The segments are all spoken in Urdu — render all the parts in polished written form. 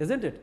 isn't it?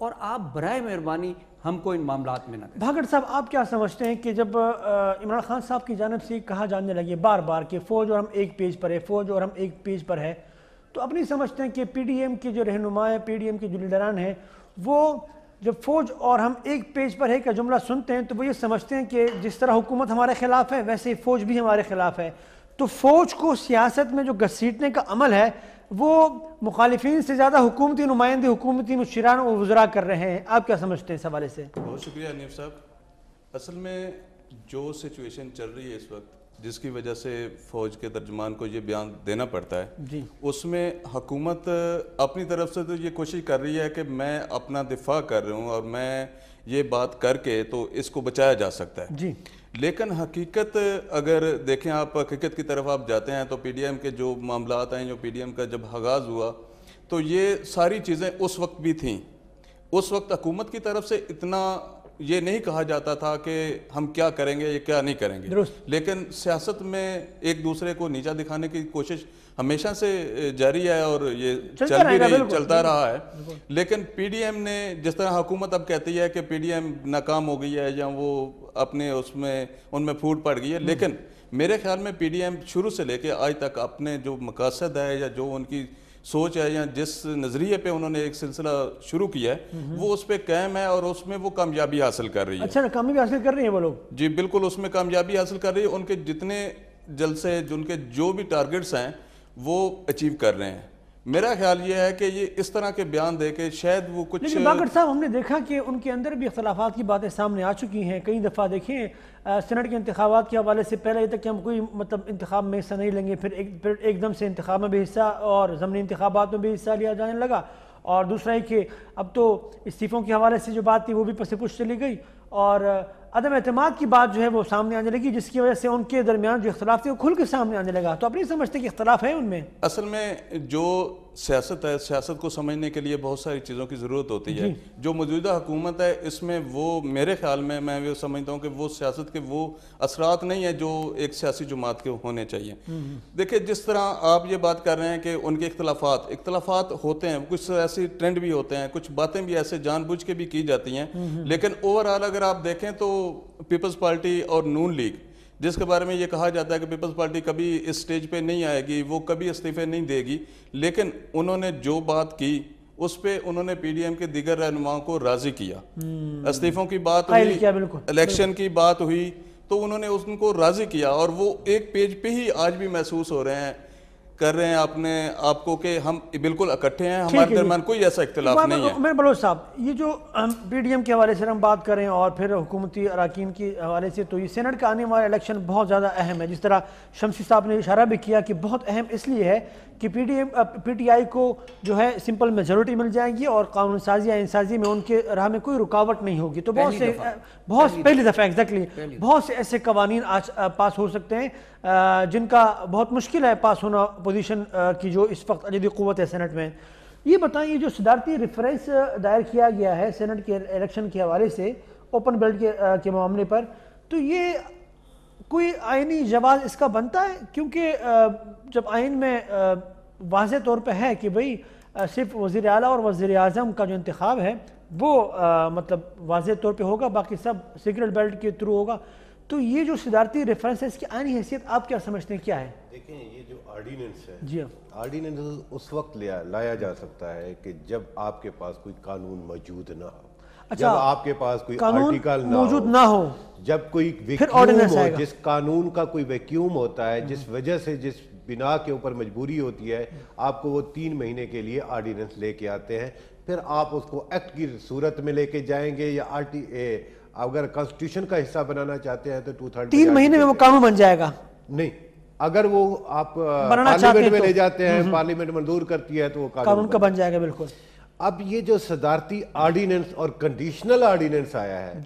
اور آپ برائے مہربانی ہم کو ان معاملات میں نہ کریں۔ بھاگڑ صاحب آپ کیا سمجھتے ہیں کہ جب عمران خان صاحب کی جانب سے کہا جانے لگے بار بار کہ فوج اور ہم ایک پیج پر ہے، فوج اور ہم ایک پیج پر ہے، تو اپنی سمجھتے ہیں کہ پی ڈی ایم کے جو رہنما ہیں، پی ڈی ایم کے جو لیڈران ہیں، وہ جب فوج اور ہم ایک پیج پر ہے کا جملہ سنتے ہیں تو وہ یہ سمجھتے ہیں کہ جس طرح حکومت ہمارے خلاف ہے ویسے ہی فوج بھی ہمارے خلاف ہے، تو فوج کو سیاست میں جو گھسیٹنے کا عمل ہے وہ مخالفین سے زیادہ حکومتی نمائندے، حکومتی مشیران و وزراء کر رہے ہیں۔ آپ کیا سمجھتے ہیں اس حوالے سے؟ بہت شکریہ حنیف صاحب۔ اصل میں جو سچویشن چل رہی ہے اس وقت، جس کی وجہ سے فوج کے ترجمان کو یہ بیان دینا پڑتا ہے، جی، اس میں حکومت اپنی طرف سے تو یہ کوشش کر رہی ہے کہ میں اپنا دفاع کر رہا ہوں اور میں یہ بات کر کے تو اس کو بچایا جا سکتا ہے، جی، لیکن حقیقت اگر دیکھیں آپ، حقیقت کی طرف آپ جاتے ہیں تو پی ڈی ایم کے جو معاملات ہیں، جو پی ڈی ایم کا جب آغاز ہوا تو یہ ساری چیزیں اس وقت بھی تھیں۔ اس وقت حکومت کی طرف سے اتنا یہ نہیں کہا جاتا تھا کہ ہم کیا کریں گے یا کیا نہیں کریں گے، درست، لیکن سیاست میں ایک دوسرے کو نیچا دکھانے کی کوشش ہمیشہ سے جاری ہے اور یہ چلتا رہا ہے۔ لیکن پی ڈی ایم نے جس طرح حکومت اب کہتی ہے کہ پی ڈی ایم ناکام ہو گئی ہے یا وہ اپنے ان میں پھوٹ پڑ گئی ہے، لیکن میرے خیال میں پی ڈی ایم شروع سے لے کے آج تک اپنے جو مقاصد ہے یا جو ان کی سوچ ہے یا جس نظریے پہ انہوں نے ایک سلسلہ شروع کیا ہے وہ اس پہ قائم ہے اور اس میں وہ کامیابی حاصل کر رہی ہے۔ اچھا، کامیابی حاصل کر رہی ہیں وہ لوگ؟ جی بالکل، اس میں کامیابی حاصل کر رہی ہے۔ ان کے جتنے جلسے، ان کے جو بھی ٹارگٹس ہیں وہ اچیو کر رہے ہیں۔ میرا خیال یہ ہے کہ یہ اس طرح کے بیان دے کے شاید وہ کچھ، لیکن باقر صاحب ہم نے دیکھا کہ ان کے اندر بھی اختلافات کی باتیں سامنے آ چکی ہیں کئی دفعہ۔ دیکھیں سینٹ کے انتخابات کے حوالے سے پہلے یہ تک کہ ہم کوئی انتخاب میں حصہ نہیں لیں گے، پھر ایک دم سے انتخاب میں بھی حصہ اور ضمنی انتخابات میں بھی حصہ لیا جانے لگا، اور دوسرا ہے کہ اب تو استعفوں کے حوالے سے جو بات تھی وہ بھی پس پش چلی گئی، اور عدم اعتماد کی بات جو ہے وہ سامنے آنے لگی، جس کی وجہ سے ان کے درمیان جو اختلاف تھے وہ کھل کے سامنے آنے لگا۔ تو اپنی سمجھتے کہ اختلاف ہے ان میں؟ اصل میں جو سیاست ہے، سیاست کو سمجھنے کے لیے بہت ساری چیزوں کی ضرورت ہوتی ہے۔ جو موجودہ حکومت ہے اس میں وہ میرے خیال میں وہ سمجھتا ہوں کہ وہ سیاست کے وہ اثرات نہیں ہیں جو ایک سیاسی جماعت کے ہونے چاہیے۔ دیکھیں جس طرح آپ یہ بات کر رہے ہیں کہ ان کے اختلافات ہوتے ہیں، کچھ ایسی ٹرینڈ بھی ہوتے ہیں، کچھ باتیں بھی ایسے جان بوجھ کے بھی کی جاتی ہیں، لیکن اوورآل اگر آپ دیکھیں تو پیپلز پارٹی اور نون لیگ، جس کے بارے میں یہ کہا جاتا ہے کہ پیپلز پارٹی کبھی اس سٹیج پہ نہیں آئے گی، وہ کبھی استعفے نہیں دے گی، لیکن انہوں نے جو بات کی اس پہ انہوں نے پی ڈی ایم کے دیگر رہنماؤں کو راضی کیا۔ استعفوں کی بات ہوئی، الیکشن کی بات ہوئی، تو انہوں نے ان کو راضی کیا، اور وہ ایک پیج پہ ہی آج بھی محسوس ہو رہے ہیں، کر رہے ہیں اپنے آپ کو کہ ہم بالکل اکٹھے ہیں، ہمارے درمیان کوئی ایسا اختلاف نہیں ہے۔ عمر بلوچ صاحب، یہ جو پی ڈی ایم کے حوالے سے ہم بات کریں اور پھر حکومتی اراکین کے حوالے سے، تو یہ سینٹ کا آنے والا الیکشن بہت زیادہ اہم ہے، جس طرح شمسی صاحب نے اشارہ بھی کیا کہ بہت اہم اس لیے ہے کہ پی ٹی آئی کو جو ہے سمپل میجورٹی مل جائے گی اور قانون سازی یا انسازی میں ان کے راہ میں کوئی رکاوٹ نہیں ہوگی، تو پہلی دفعہ ایگزیکٹلی بہت سے ایسے قوانین آج پاس ہو سکتے ہیں جن کا بہت مشکل ہے پاس ہونا اپوزیشن کی جو اس وقت عددی قوت ہے سینٹ میں۔ یہ بتائیں، یہ جو صدارتی ریفرنس دائر کیا گیا ہے سینٹ کے الیکشن کے حوالے سے اوپن بیلٹ کے معاملے پر، تو یہ کوئی آئینی جواز اس کا بنتا ہے؟ کیونکہ جب آئین میں واضح طور پہ ہے کہ بھئی صرف وزیر اعلیٰ اور وزیر اعظم کا جو انتخاب ہے وہ مطلب واضح طور پہ ہوگا، باقی سب سیکرٹ بیلٹ کے تھرو ہوگا، تو یہ جو صدارتی ریفرنس ہے اس کی آئینی حیثیت آپ کیا سمجھتے ہیں، کیا ہے؟ دیکھیں یہ جو آرڈیننس ہے، جی آرڈیننس اس وقت لایا جا سکتا ہے کہ جب آپ کے پاس کوئی قانون موجود نہ ہو، جب آپ کے پاس کوئی آرٹیکل موجود نہ ہو، جب کوئی ویکیوم ہو، جس قانون کا کوئی ویکیوم ہوتا ہے، جس وجہ سے جس بنا کے اوپر مجبوری ہوتی ہے، آپ کو وہ 3 مہینے کے لیے آرڈیننس لے کے آتے ہیں، پھر آپ اس کو ایکٹ کی صورت میں لے کے جائیں گے، یا اگر کانسٹیٹیوشن کا حصہ بنانا چاہتے ہیں تو 3 مہینے میں وہ قانون بن جائے گا؟ نہیں، اگر وہ آپ پارلیمنٹ میں لے جاتے ہیں، پارلیمنٹ منظور کرتی ہے تو وہ قانون کا بن جائے گا۔ بالکل۔ اب یہ جو صدارتی آرڈیننس اور کنڈیشنل آرڈیننس آیا ہے،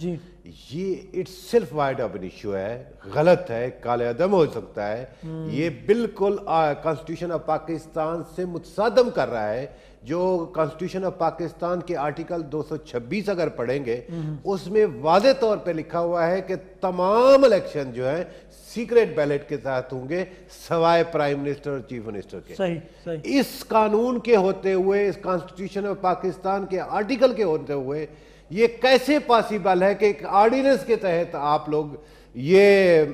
یہ it's self wide open issue ہے, غلط ہے, کالے عدم ہو سکتا ہے. یہ بالکل کانسٹیٹیوشن آف پاکستان سے متصادم کر رہا ہے. جو کانسٹیٹیوشن آف پاکستان کے آرٹیکل 226 اگر پڑھیں گے, اس میں واضح طور پہ لکھا ہوا ہے کہ تمام الیکشن جو ہیں سیکریٹ بیلٹ کے تحت ہوں گے سوائے پرائم منسٹر اور چیف منسٹر کے. صحیح. اس قانون کے ہوتے ہوئے, اس کانسٹیٹیوشن آف پاکستان کے آرٹیکل کے ہوتے ہوئے یہ کیسے پاسبل ہے کہ ایک آرڈیننس کے تحت آپ لوگ یہ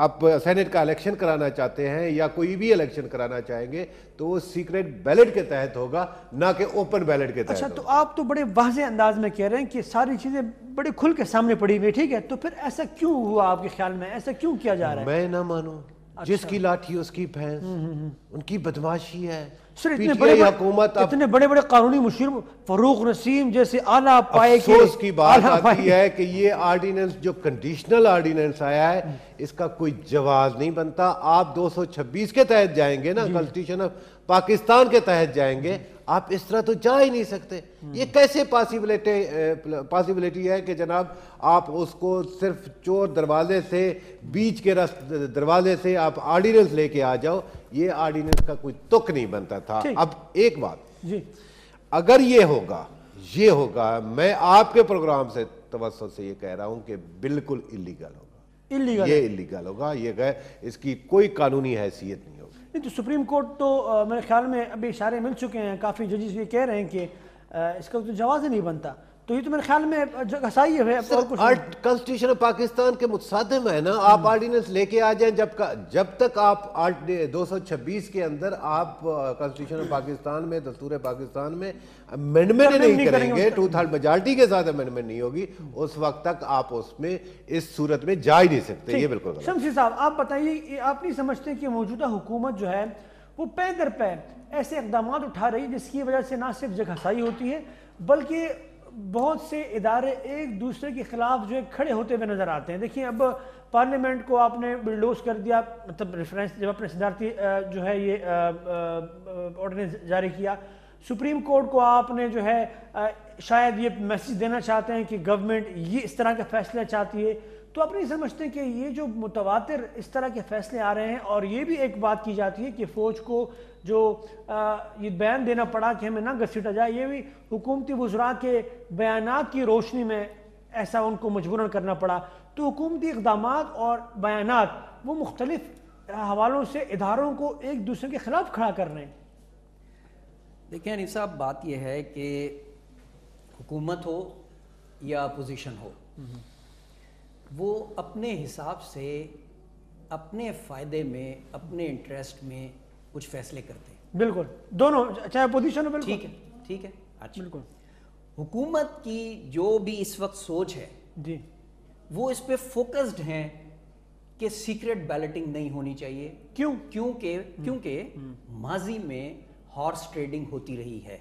آپ سینٹ کا الیکشن کرانا چاہتے ہیں یا کوئی بھی الیکشن کرانا چاہیں گے تو وہ سیکریٹ بیلٹ کے تحت ہوگا, نہ کہ اوپن بیلٹ کے تحت. اچھا, تو آپ تو بڑے واضح انداز میں کہہ رہے ہیں کہ ساری چیزیں بڑے کھل کے سامنے پڑی ہوئی, ٹھیک ہے, تو پھر ایسا کیوں ہوا آپ کے خیال میں, ایسا کیوں کیا جا رہا ہے؟ میں نہ مانوں, جس کی لاٹھی اس کی بھینس, ان کی بدماشی ہے. سر اتنے بڑے بڑے قانونی مشیر فروخ نسیم جیسے اعلیٰ پائے کے, افسوس کی بات آتی ہے کہ یہ آرڈیننس جو کنڈیشنل آرڈیننس آیا ہے اس کا کوئی جواز نہیں بنتا. آپ 226 کے تحت جائیں گے نا, کانسٹیٹیوشن آف پاکستان کے تحت جائیں گے, آپ اس طرح تو جا ہی نہیں سکتے. یہ کیسے پاسبلٹی ہے کہ جناب آپ اس کو صرف چور دروازے سے, بیچ کے دروازے سے آپ آرڈیننس لے کے آ جاؤ. یہ آرڈیننس کا کوئی تک نہیں بنتا تھا. اب ایک بات, اگر یہ ہوگا, میں آپ کے پروگرام سے توسط سے یہ کہہ رہا ہوں کہ بالکل اللیگل ہوگا, یہ اللیگل ہوگا, یہ اس کی کوئی قانونی حیثیت نہیں ہوگی. نہیں تو سپریم کورٹ تو میرے خیال میں ابھی اشارے مل چکے ہیں, کافی ججز یہ کہہ رہے ہیں کہ اس کا تو جواز ہی نہیں بنتا. تو یہ تو میرے خیال میں گھسائی ہے. کانسٹیٹیوشن آف پاکستان کے متصادم ہے نا. آپ آرڈیننس لے کے آ جائیں, جب تک آپ 226 کے اندر آپ کانسٹیٹیوشن آف پاکستان میں, دستور پاکستان میں امینڈمنٹ نہیں کریں گے, 2/3 میجارٹی کے ساتھ امینڈمنٹ نہیں ہوگی, اس وقت تک آپ اس میں اس صورت میں جا ہی نہیں سکتے. یہ بالکل غلط. شمسی صاحب آپ بتائیے, آپ نہیں سمجھتے کہ موجودہ حکومت جو ہے وہ پے در پے ایسے اقدامات اٹھا رہی ہے جس کی وجہ سے نہ صرف جگہسائی ہوتی ہے بلکہ بہت سے ادارے ایک دوسرے کے خلاف جو ہے کھڑے ہوتے ہوئے نظر آتے ہیں؟ دیکھیں, اب پارلیمنٹ کو آپ نے بلڈوز کر دیا, مطلب ریفرنس جب اپنے صدارتی جو ہے یہ آرڈیننس جاری کیا. سپریم کورٹ کو آپ نے جو ہے شاید یہ میسج دینا چاہتے ہیں کہ گورنمنٹ یہ اس طرح کے فیصلے چاہتی ہے. تو آپ نہیں سمجھتے کہ یہ جو متواتر اس طرح کے فیصلے آ رہے ہیں, اور یہ بھی ایک بات کی جاتی ہے کہ فوج کو جو یہ بیان دینا پڑا کہ ہمیں نہ گھسیٹا جائے, یہ بھی حکومتی وزراء کے بیانات کی روشنی میں ایسا ان کو مجبوراً کرنا پڑا. تو حکومتی اقدامات اور بیانات وہ مختلف حوالوں سے اداروں کو ایک دوسرے کے خلاف کھڑا کر رہے ہیں. دیکھیں انیف صاحب, بات یہ ہے کہ حکومت ہو یا اپوزیشن ہو, وہ اپنے حساب سے اپنے فائدے میں, اپنے انٹرسٹ میں کچھ فیصلے کرتے ہیں. بالکل, دونوں, چاہے اپوزیشن ہو. بالکل ٹھیک ہے. اچھا, بالکل. حکومت کی جو بھی اس وقت سوچ ہے جی, وہ اس پہ فوکسڈ ہیں کہ سیکریٹ بیلٹنگ نہیں ہونی چاہیے. کیونکہ ماضی میں ہارس ٹریڈنگ ہوتی رہی ہے.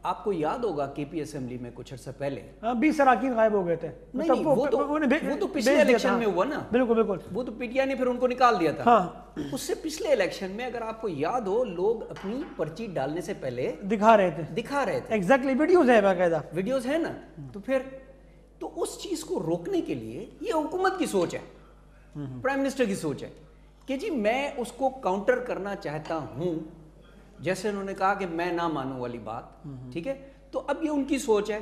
آپ کو یاد ہوگا کے پی اسمبلی میں کچھ عرصہ پہلے 20 اراکین غائب ہو گئے تھے. نہیں, وہ تو پچھلے الیکشن میں ہوا نا. بالکل, وہ تو پی ٹی آئی نے پھر ان کو نکال دیا تھا. اس سے پچھلے الیکشن میں اگر آپ کو یاد ہو, لوگ اپنی پرچی ڈالنے سے پہلے دکھا رہے تھے. ایگزیکٹلی, ویڈیوز ہے, باقاعدہ ویڈیوز ہے نا. تو اس چیز کو روکنے کے لیے یہ حکومت کی سوچ ہے, پرائم منسٹر کی سوچ ہے کہ جی میں اس کو کاؤنٹر کرنا چاہتا ہوں, جیسے انہوں نے کہا کہ میں نہ مانوں والی بات. ٹھیک ہے, تو اب یہ ان کی سوچ ہے.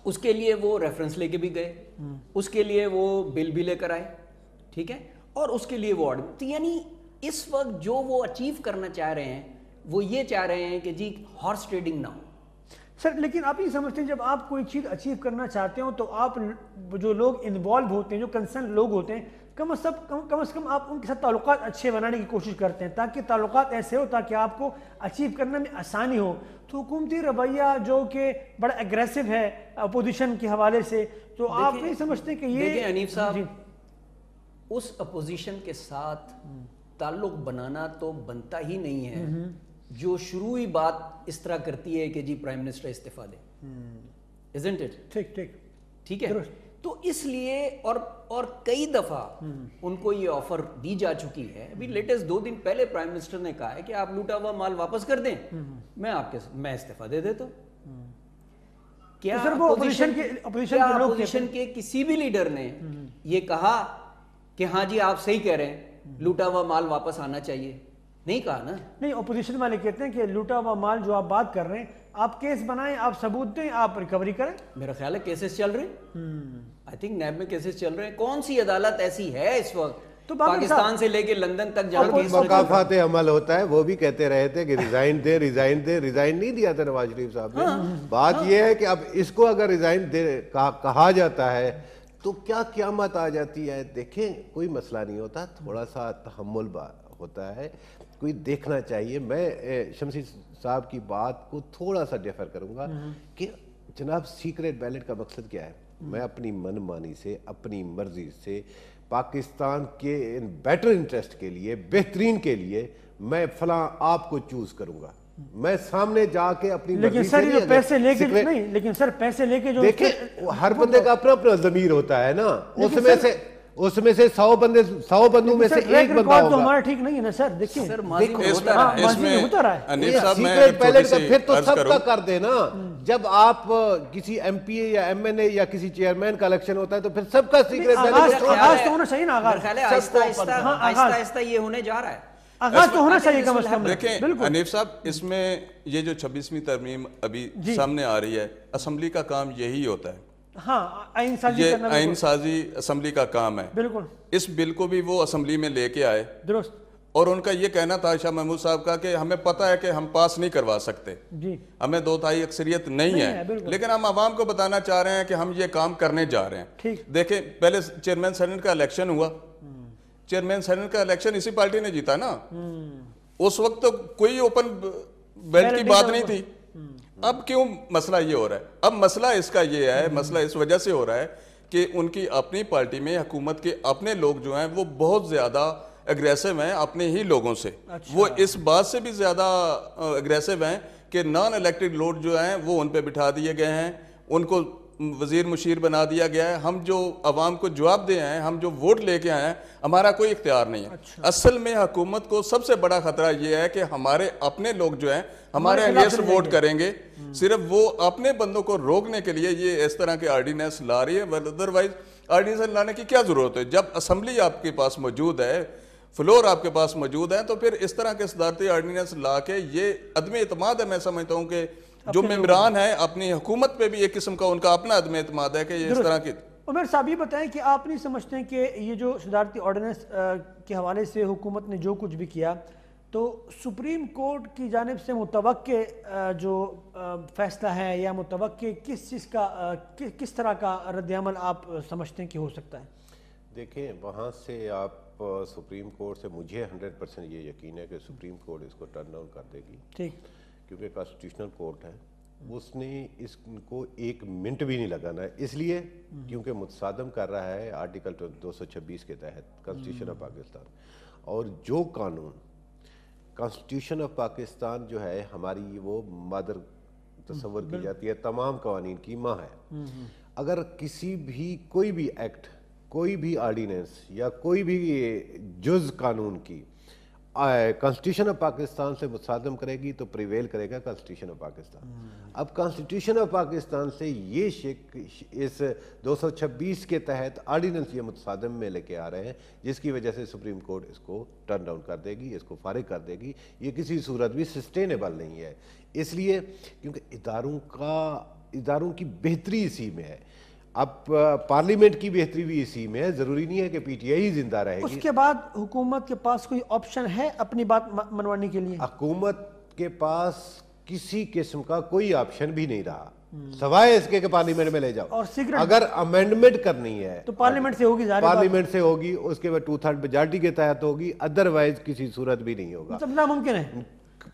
اس کے لیے وہ ریفرنس لے کے بھی گئے, اس کے لیے وہ بل بھی لے کر آئے. ٹھیک ہے, اور اس کے لیے وہ آرڈر. تو یعنی اس وقت جو وہ اچیو کرنا چاہ رہے ہیں وہ یہ چاہ رہے ہیں کہ جی ہارس ٹریڈنگ نہ ہو. سر لیکن آپ یہ سمجھتے ہیں جب آپ کوئی چیز اچیو کرنا چاہتے ہو تو آپ جو لوگ انوالو ہوتے ہیں, جو کنسرن لوگ ہوتے ہیں, کم از کم آپ ان کے ساتھ تعلقات اچھے بنانے کی کوشش کرتے ہیں تاکہ تعلقات ایسے ہو تاکہ آپ کو اچیو کرنے میں آسانی ہو. تو حکومتی رویہ جو کہ بڑا اگریسو ہے اپوزیشن کے حوالے سے, تو آپ نہیں سمجھتے کہ یہ... دیکھیں حنیف صاحب, اس اپوزیشن کے ساتھ تعلق بنانا تو بنتا ہی نہیں ہے جو شروعی بات اس طرح کرتی ہے کہ جی پرائم منسٹر استعفیٰ دے. isn't it؟ ٹھیک ہے, تو اس لیے اور کئی دفعہ ان کو یہ آفر دی جا چکی ہے. ابھی لیٹسٹ 2 دن پہلے پرائم منسٹر نے کہا ہے کہ آپ لوٹا ہوا مال واپس کر دیں, میں استعفیٰ دے دیتا ہوں. کیا اپوزیشن کے کسی بھی لیڈر نے یہ کہا کہ ہاں جی آپ صحیح کہہ رہے ہیں لوٹا ہوا مال واپس آنا چاہیے؟ نہیں کہا نا. نہیں، اپوزیشن والے کہتے ہیں کہ لوٹا ہوا مال جو آپ بات کر رہے ہیں، آپ کیس بنائیں، آپ ثبوت دیں، آپ ریکوری کریں. میرا خیال ہے کیسز چل رہے ہیں، آئی تھنک نیب میں کیسز چل رہے ہیں. کون سی عدالت ایسی ہے اس وقت تو پاکستان سے لے کے لندن تک جہاں مقافات عمل ہوتا ہے؟ وہ بھی کہتے رہے تھے کہ ریزائن دے، ریزائن دے. ریزائن نہیں دیا تھا نواز شریف صاحب نے. بات یہ ہے کہ اب اس کو اگر ریزائن دے کہا جاتا ہے تو کیا قیامت آ جاتی ہے. دیکھیں کوئی مسئلہ نہیں ہوتا، تھوڑا سا تحمل ہوتا ہے، کوئی دیکھنا چاہیے. میں شمسی صاحب کی بات کو تھوڑا سا ڈیفر کروں گا کہ جناب سیکریٹ بیلٹ کا مقصد کیا ہے؟ میں اپنی من مانی سے، اپنی مرضی سے پاکستان کے بیٹر انٹرسٹ کے لیے، بہترین کے لیے میں فلاں آپ کو چوز کروں گا. میں سامنے جا کے اپنی لیکن سر یہ پیسے لے کے نہیں، لیکن سر پیسے لے کے جو دیکھیں ہر بندے کا اپنا اپنا ضمیر ہوتا ہے نا. اس میں سے 100 بندوں میں سے ایک بندہ ہوگا. تو ہمارا ٹھیک نہیں ہے نا سر. دیکھیں سر ماضی میں ہوتا رہا ہے. سیکریٹ بیلٹ کا پھر تو سب کا کر دے نا. جب آپ کسی ایم پی اے یا ایم این اے یا کسی چیئرمین کا الیکشن ہوتا ہے تو پھر سب کا سیکریٹ بیلٹ آغاز تو ہونا چاہیے نا. آہستہ آہستہ یہ ہونے جا رہا ہے. آغاز تو ہونا چاہیے کم از کم. دیکھیں حنیف صاحب، اس میں یہ جو 26ویں ترمیم ابھی سامنے آ رہی ہے، اسمبلی کا کام یہی ہوتا ہے. ہاں، یہ آئین سازی اسمبلی کا کام ہے. بالکل. اس بل کو بھی وہ اسمبلی میں لے کے آئے. درست. اور ان کا یہ کہنا تھا شاہ محمود صاحب کا کہ ہمیں پتہ ہے کہ ہم پاس نہیں کروا سکتے، ہمیں 2/3 اکثریت نہیں ہے، لیکن ہم عوام کو بتانا چاہ رہے ہیں کہ ہم یہ کام کرنے جا رہے ہیں. دیکھیں پہلے چیئرمین سینٹ کا الیکشن ہوا، چیئرمین سینٹ کا الیکشن اسی پارٹی نے جیتا نا. اس وقت تو کوئی اوپن بیلٹ کی بات نہیں تھی. اب کیوں مسئلہ یہ ہو رہا ہے؟ اب مسئلہ اس کا یہ ہے، مسئلہ اس وجہ سے ہو رہا ہے کہ ان کی اپنی پارٹی میں حکومت کے اپنے لوگ جو ہیں وہ بہت زیادہ اگریسو ہیں اپنے ہی لوگوں سے. وہ اس بات سے بھی زیادہ اگریسو ہیں کہ نان الیکٹڈ لوگ جو ہیں وہ ان پہ بٹھا دیے گئے ہیں، ان کو وزیر مشیر بنا دیا گیا ہے. ہم جو عوام کو جواب دے ہیں، ہم جو ووٹ لے کے آئے ہیں، ہمارا کوئی اختیار نہیں ہے. اصل میں حکومت کو سب سے بڑا خطرہ یہ ہے کہ ہمارے اپنے لوگ جو ہیں ہمارے اگینسٹ ووٹ کریں گے. صرف وہ اپنے بندوں کو روکنے کے لیے یہ اس طرح کے آرڈیننس لا رہی ہے. ادروائز آرڈیننس لانے کی کیا ضرورت ہے؟ جب اسمبلی آپ کے پاس موجود ہے، فلور آپ کے پاس موجود ہے، تو پھر اس طرح کے صدارتی آرڈیننس لا کے یہ عدم اعتماد ہے. میں سمجھتا ہوں کہ جو ممبران ہیں اپنی حکومت پہ بھی ایک قسم کا ان کا اپنا عدم اعتماد ہے کہ یہ اس طرح کی. عمر صاحب یہ بتائیں کہ آپ نہیں سمجھتے ہیں کہ یہ جو صدارتی آرڈیننس کے حوالے سے حکومت نے جو کچھ بھی کیا تو سپریم کورٹ کی جانب سے متوقع جو فیصلہ ہے یا متوقع کس چیز کا کس طرح کا رد عمل آپ سمجھتے ہیں کہ ہو سکتا ہے؟ دیکھیں وہاں سے آپ سپریم کورٹ سے مجھے 100% یہ یقین ہے کہ سپریم کورٹ اس کو ٹرن ڈاؤن کر دے گی. ٹھیک. کیونکہ کانسٹیٹیوشنل کورٹ ہے، اس نے اس کو 1 منٹ بھی نہیں لگانا ہے. اس لیے کیونکہ متصادم کر رہا ہے آرٹیکل 226 کے تحت کانسٹیٹیوشن آف پاکستان. اور جو قانون کانسٹیٹیوشن آف پاکستان جو ہے ہماری وہ مادر تصور کی جاتی ہے، تمام قوانین کی ماں ہے. اگر کسی بھی کوئی بھی ایکٹ، کوئی بھی آرڈیننس یا کوئی بھی جز قانون کی کانسٹیٹیوشن آف پاکستان سے متصادم کرے گی تو پریویل کرے گا کانسٹیٹیوشن آف پاکستان. اب کانسٹیٹیوشن آف پاکستان سے یہ اس 226 کے تحت آرڈیننس یہ متصادم میں لے کے آ رہے ہیں، جس کی وجہ سے سپریم کورٹ اس کو ٹرن ڈاؤن کر دے گی، اس کو فارغ کر دے گی. یہ کسی صورت بھی سسٹینیبل نہیں ہے. اس لیے کیونکہ اداروں کی بہتری اسی میں ہے. اب پارلیمنٹ کی بہتری بھی اسی میں ہے. ضروری نہیں ہے کہ پی ٹی آئی ہی زندہ رہے گی. اس کے بعد حکومت کے پاس کوئی آپشن ہے اپنی بات منوانے کے لیے؟ حکومت کے پاس کسی قسم کا کوئی آپشن بھی نہیں رہا سوائے اس کے کہ پارلیمنٹ میں لے جاؤ. اور اگر امینڈمنٹ کرنی ہے تو پارلیمنٹ سے ہوگی، پارلیمنٹ سے ہوگی، اس کے بعد 2/3 میجارٹی کے تحت ہوگی. ادروائز کسی صورت بھی نہیں ہوگا. مطلب ناممکن ہے،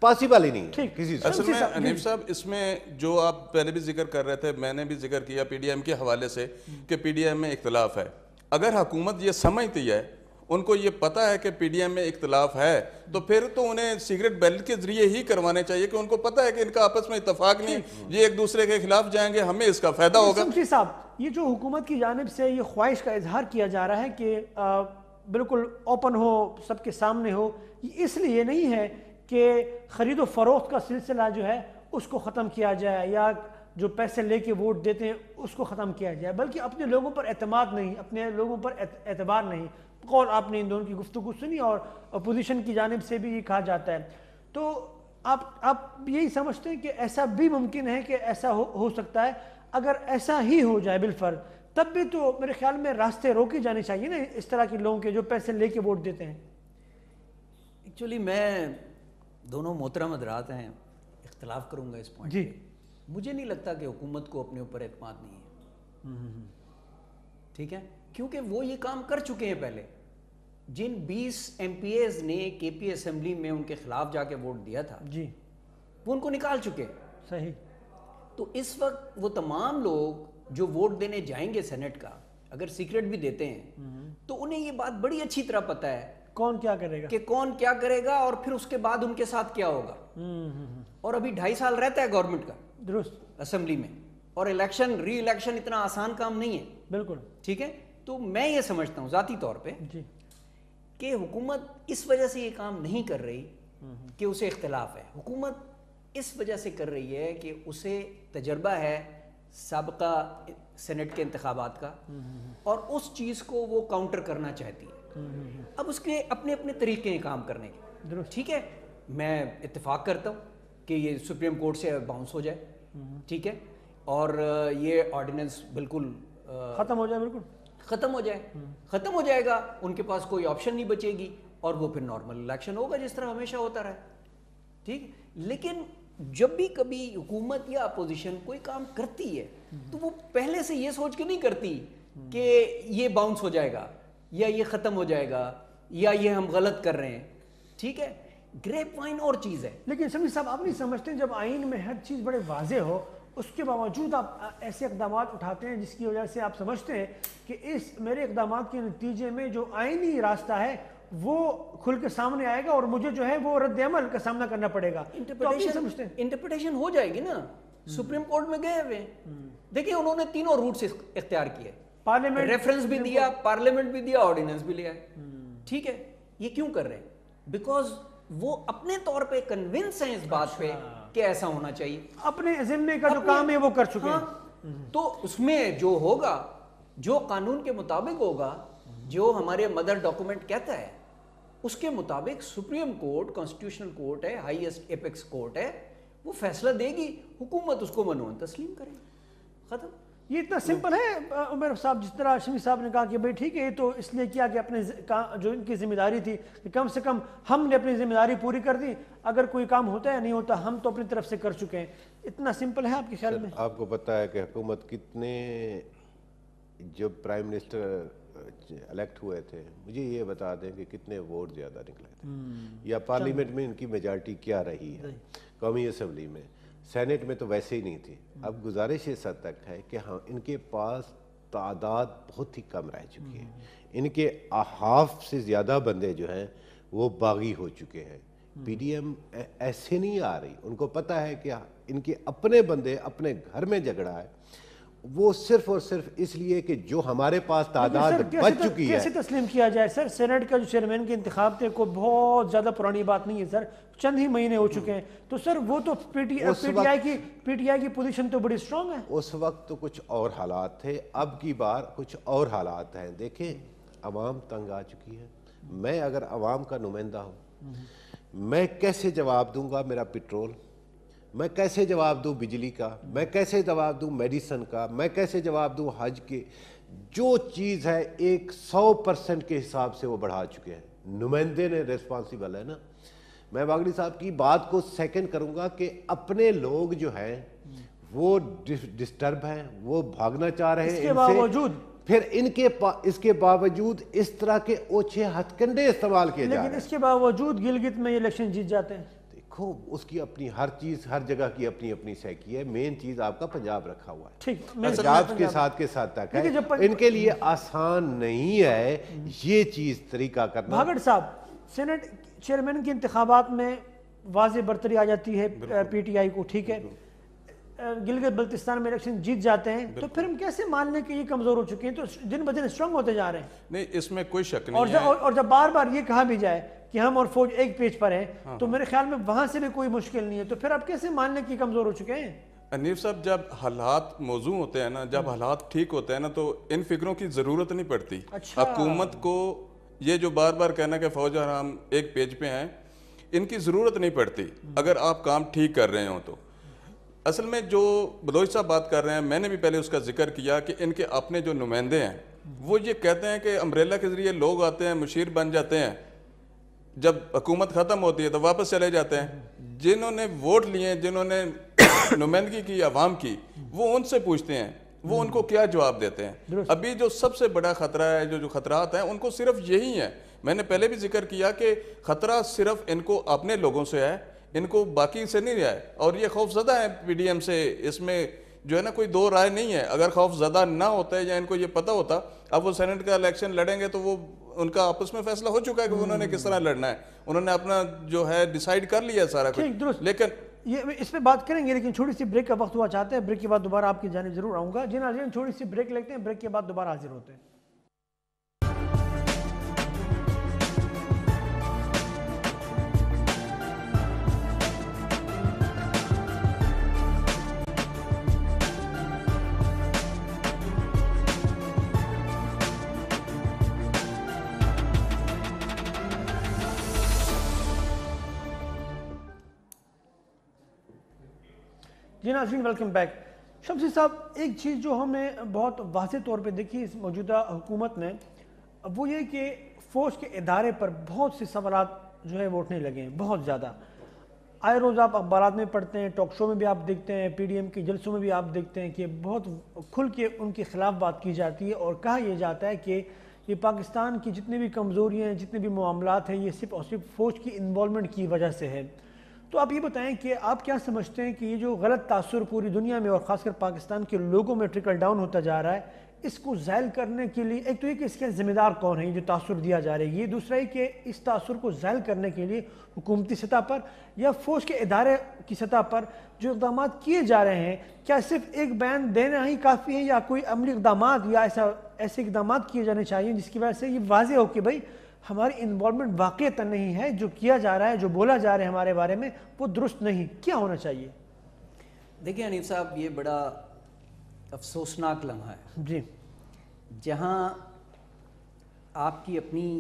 پاسبل ہی نہیں ہے کسی صورت. اصل میں حنیف صاحب اس میں جو آپ پہلے بھی ذکر کر رہے تھے، میں نے بھی ذکر کیا پی ڈی ایم کے حوالے سے کہ پی ڈی ایم میں اختلاف ہے. اگر حکومت یہ سمجھتی ہے، ان کو یہ پتا ہے کہ پی ڈی ایم میں اختلاف ہے، تو پھر تو انہیں سیکرٹ بیلٹ کے ذریعے ہی کروانے چاہیے کہ ان کو پتا ہے کہ ان کا آپس میں اتفاق نہیں، یہ ایک دوسرے کے خلاف جائیں گے، ہمیں اس کا فائدہ ہوگا. شمسی صاحب یہ جو حکومت کی جانب سے یہ خواہش کا اظہار کیا جا رہا ہے کہ بالکل اوپن ہو، سب کے سامنے ہو، یہ اس لیے نہیں ہے کہ خرید و فروخت کا سلسلہ جو ہے اس کو ختم کیا جائے یا جو پیسے لے کے ووٹ دیتے ہیں اس کو ختم کیا جائے، بلکہ اپنے لوگوں پر اعتماد نہیں، اپنے لوگوں پر اعتبار نہیں. قول آپ نے ان دونوں کی گفتگو سنی اور اپوزیشن کی جانب سے بھی یہ کہا جاتا ہے. تو آپ یہی سمجھتے ہیں کہ ایسا بھی ممکن ہے کہ ایسا ہو سکتا ہے؟ اگر ایسا ہی ہو جائے بالفرض تب بھی تو میرے خیال میں راستے روکے جانے چاہیے نا اس طرح کے لوگوں کے جو پیسے لے کے ووٹ دیتے ہیں. ایکچولی میں دونوں محترم حضرات ہیں، اختلاف کروں گا اس پوائنٹ جی. مجھے نہیں لگتا کہ حکومت کو اپنے اوپر اعتماد نہیں ہے. ٹھیک ہے، کیونکہ وہ یہ کام کر چکے ہیں پہلے. جن 20 ایم پی ایز نے کے پی اسمبلی میں ان کے خلاف جا کے ووٹ دیا تھا جی وہ ان کو نکال چکے. صحیح. تو اس وقت وہ تمام لوگ جو ووٹ دینے جائیں گے سینٹ کا، اگر سیکرٹ بھی دیتے ہیں تو انہیں یہ بات بڑی اچھی طرح پتہ ہے کون کیا کرے گا، کہ کون کیا کرے گا اور پھر اس کے بعد ان کے ساتھ کیا ہوگا. اور ابھی 2.5 سال رہتا ہے گورنمنٹ کا درست اسمبلی میں، اور الیکشن ری الیکشن اتنا آسان کام نہیں ہے. بالکل ٹھیک ہے. تو میں یہ سمجھتا ہوں ذاتی طور پہ جی کہ حکومت اس وجہ سے یہ کام نہیں کر رہی کہ اسے اختلاف ہے. حکومت اس وجہ سے کر رہی ہے کہ اسے تجربہ ہے سابقہ سینٹ کے انتخابات کا، اور اس چیز کو وہ کاؤنٹر کرنا چاہتی ہے. اب اس کے اپنے اپنے طریقے ہیں کام کرنے کے. درست. ٹھیک ہے، میں اتفاق کرتا ہوں کہ یہ سپریم کورٹ سے باؤنس ہو جائے. ٹھیک ہے، اور یہ آرڈیننس بالکل ختم ہو جائے. بالکل ختم ہو جائے. ختم ہو جائے گا، ان کے پاس کوئی آپشن نہیں بچے گی، اور وہ پھر نارمل الیکشن ہوگا جس طرح ہمیشہ ہوتا رہا. ٹھیک. لیکن جب بھی کبھی حکومت یا اپوزیشن کوئی کام کرتی ہے تو وہ پہلے سے یہ سوچ کے نہیں کرتی کہ یہ باؤنس ہو جائے گا یا یہ ختم ہو جائے گا یا یہ ہم غلط کر رہے ہیں. ٹھیک ہے، گریپ وائن اور چیز ہے. لیکن سمیع صاحب آپ نہیں سمجھتے جب آئین میں ہر چیز بڑے واضح ہو اس کے باوجود آپ ایسے اقدامات اٹھاتے ہیں جس کی وجہ سے آپ سمجھتے ہیں کہ اس میرے اقدامات کے نتیجے میں جو آئینی راستہ ہے وہ کھل کے سامنے آئے گا اور مجھے جو ہے وہ رد عمل کا سامنا کرنا پڑے گا. انٹرپریٹیشن ہو جائے گی نا. سپریم کورٹ میں گئے ہوئے دیکھیں انہوں نے تینوں روٹس اختیار کیے. پارلیمنٹ ریفرنس بھی دیا، پارلیمنٹ بھی دیا، آرڈیننس بھی لیا. ٹھیک ہے. یہ کیوں کر رہے ہیں؟ بیکاز وہ اپنے طور پہ کنونس ہیں اس بات پہ کہ ایسا ہونا چاہیے. اپنے ذمے کا جو کام ہے وہ کر چکے ہیں. تو اس میں جو ہوگا، جو قانون کے مطابق ہوگا، جو ہمارے مدر ڈاکومنٹ کہتا ہے اس کے مطابق سپریم کورٹ کانسٹیٹیوشنل کورٹ ہے، ہائیسٹ ایپیکس کورٹ ہے، وہ فیصلہ دے گی، حکومت اس کو منون تسلیم کرے. ختم. یہ اتنا سمپل ہے عمر صاحب. جس طرح شمی صاحب نے کہا کہ بھائی ٹھیک ہے یہ تو اس لیے کیا کہ اپنے جو ان کی ذمہ داری تھی کہ کم سے کم ہم نے اپنی ذمہ داری پوری کر دی، اگر کوئی کام ہوتا ہے نہیں ہوتا ہم تو اپنی طرف سے کر چکے ہیں. اتنا سمپل ہے آپ کے خیال میں؟ آپ کو پتہ ہے کہ حکومت کتنے، جب پرائم منسٹر الیکٹ ہوئے تھے مجھے یہ بتا دیں کہ کتنے ووٹ زیادہ نکلے تھے، یا پارلیمنٹ میں ان کی میجارٹی کیا رہی ہے، قومی اسمبلی میں. سینٹ میں تو ویسے ہی نہیں تھی. اب گزارش اس حد تک ہے کہ ہاں ان کے پاس تعداد بہت ہی کم رہ چکی ہے. ان کے ہاف سے زیادہ بندے جو ہیں وہ باغی ہو چکے ہیں. پی ڈی ایم ایسے نہیں آ رہی. ان کو پتہ ہے کہ ان کے اپنے بندے اپنے گھر میں جھگڑا ہے، وہ صرف اور صرف اس لیے کہ جو ہمارے پاس تعداد بچ چکی ہے. کیسے تسلیم کیا جائے سر؟ سینٹ کا جو چیئرمین کے انتخاب تھے کوئی بہت زیادہ پرانی بات نہیں ہے سر، چند ہی مہینے ہو چکے ہیں. تو سر وہ تو پی ٹی آئی کی پوزیشن تو بڑی اسٹرانگ ہے. اس وقت تو کچھ اور حالات تھے، اب کی بار کچھ اور حالات ہیں. دیکھیں عوام تنگ آ چکی ہے. میں اگر عوام کا نمائندہ ہوں میں کیسے جواب دوں گا میرا پیٹرول، میں کیسے جواب دوں بجلی کا، میں کیسے جواب دوں میڈیسن کا، میں کیسے جواب دوں حج کے. جو چیز ہے 100% کے حساب سے وہ بڑھا چکے ہیں. نمائندے نے ریسپانسیبل ہے نا. میں واگڑی صاحب کی بات کو سیکنڈ کروں گا کہ اپنے لوگ جو ہیں وہ ڈسٹرب ہیں، وہ بھاگنا چاہ رہے ہیں. اس کے باوجود پھر اس کے باوجود اس طرح کے اوچھے ہتھ کنڈے استعمال کیے جا رہے ہیں. لیکن اس کے باوجود گلگت میں یہ الیکشن جیت جاتے ہیں. دیکھو اس کی اپنی ہر چیز، ہر جگہ کی اپنی اپنی سیکی ہے. مین چیز آپ کا پنجاب رکھا ہوا ہے. ٹھیک، پنجاب کے ساتھ تک ہے. ان کے لیے آسان نہیں ہے یہ چیز طریقہ کرنا. بھاگڑ صاحب، سینٹ چیئرمین کے انتخابات میں واضح برتری آ جاتی ہے پی ٹی آئی کو. ٹھیک ہے، گلگت بلتستان میں الیکشن جیت جاتے ہیں، تو پھر ہم کیسے مان لیں کہ یہ کمزور ہو چکے ہیں؟ تو دن بدن اسٹرانگ ہوتے جا رہے ہیں. نہیں، اس میں کوئی شک نہیں ہے. اور جب بار بار یہ کہا بھی جائے کہ ہم اور فوج ایک پیج پر ہیں تو میرے خیال میں وہاں سے بھی کوئی مشکل نہیں ہے. تو پھر آپ کیسے مان لیں کہ یہ کمزور ہو چکے ہیں؟ انیف صاحب جب حالات موزوں ہوتے ہیں نا, جب حالات ٹھیک ہوتے ہیں نا, تو ان فکروں کی ضرورت نہیں پڑتی. حکومت کو یہ جو بار بار کہنا کہ فوج اور ہم ایک پیج پہ ہیں, ان کی ضرورت نہیں پڑتی اگر آپ کام ٹھیک کر رہے ہوں تو. اصل میں جو بلوچ صاحب بات کر رہے ہیں, میں نے بھی پہلے اس کا ذکر کیا کہ ان کے اپنے جو نمائندے ہیں وہ یہ کہتے ہیں کہ امبریلا کے ذریعے لوگ آتے ہیں, مشیر بن جاتے ہیں, جب حکومت ختم ہوتی ہے تو واپس چلے جاتے ہیں. جنہوں نے ووٹ لیے, جنہوں نے نمائندگی کی عوام کی, وہ ان سے پوچھتے ہیں, وہ ان کو کیا جواب دیتے ہیں. ابھی جو سب سے بڑا خطرہ ہے, جو خطرات ہیں, ان کو صرف یہی ہیں. میں نے پہلے بھی ذکر کیا کہ خطرہ صرف ان کو اپنے لوگوں سے ہے, ان کو باقی سے نہیں ہے. اور یہ خوف زدہ ہے پی ڈی ایم سے, اس میں جو ہے نا کوئی دو رائے نہیں ہے. اگر خوف زدہ نہ ہوتا ہے یا ان کو یہ پتہ ہوتا, اب وہ سینٹ کا الیکشن لڑیں گے تو وہ ان کا آپس میں فیصلہ ہو چکا ہے کہ انہوں نے کس طرح لڑنا ہے. انہوں نے اپنا جو ہے ڈیسائیڈ کر لیا سارا کچھ. لیکن یہ اس پہ بات کریں گے, لیکن چھوٹی سی بریک کا وقت ہوا چاہتے ہیں. بریک کے بعد دوبارہ آپ کی جانب ضرور آؤں گا. جی ناظرین, چھوٹی سی بریک لیتے ہیں, بریک کے بعد دوبارہ حاضر ہوتے ہیں. جی ناظرین, ویلکم بیک. شمسی صاحب, ایک چیز جو ہمیں بہت واضح طور پہ دیکھی اس موجودہ حکومت میں, وہ یہ کہ فوج کے ادارے پر بہت سے سوالات جو ہے وہ اٹھنے لگے ہیں, بہت زیادہ. آئے روز آپ اخبارات میں پڑھتے ہیں, ٹاک شو میں بھی آپ دیکھتے ہیں, پی ڈی ایم کے جلسوں میں بھی آپ دیکھتے ہیں کہ بہت کھل کے ان کے خلاف بات کی جاتی ہے, اور کہا یہ جاتا ہے کہ یہ پاکستان کی جتنی بھی کمزوریاں ہیں, جتنے بھی معاملات ہیں, یہ صرف اور صرف فوج کی انوالومنٹ کی وجہ سے ہے. تو آپ یہ بتائیں کہ آپ کیا سمجھتے ہیں کہ یہ جو غلط تاثر پوری دنیا میں اور خاص کر پاکستان کے لوگوں میں ٹرکل ڈاؤن ہوتا جا رہا ہے, اس کو زائل کرنے کے لیے ایک تو یہ کہ اس کے ذمہ دار کون ہیں, یہ جو تاثر دیا جا رہا ہے, یہ دوسرا یہ کہ اس تاثر کو زائل کرنے کے لیے حکومتی سطح پر یا فوج کے ادارے کی سطح پر جو اقدامات کیے جا رہے ہیں, کیا صرف ایک بیان دینا ہی کافی ہے یا کوئی عملی اقدامات یا ایسے اقدامات کیے جانے چاہیے جس کی وجہ سے یہ واضح ہو کہ بھائی ہماری انوالومنٹ واقعتاً نہیں ہے, جو کیا جا رہا ہے, جو بولا جا رہا ہے ہمارے بارے میں وہ درست نہیں. کیا ہونا چاہیے؟ دیکھیں حنیف صاحب, یہ بڑا افسوسناک لمحہ ہے جی, جہاں آپ کی اپنی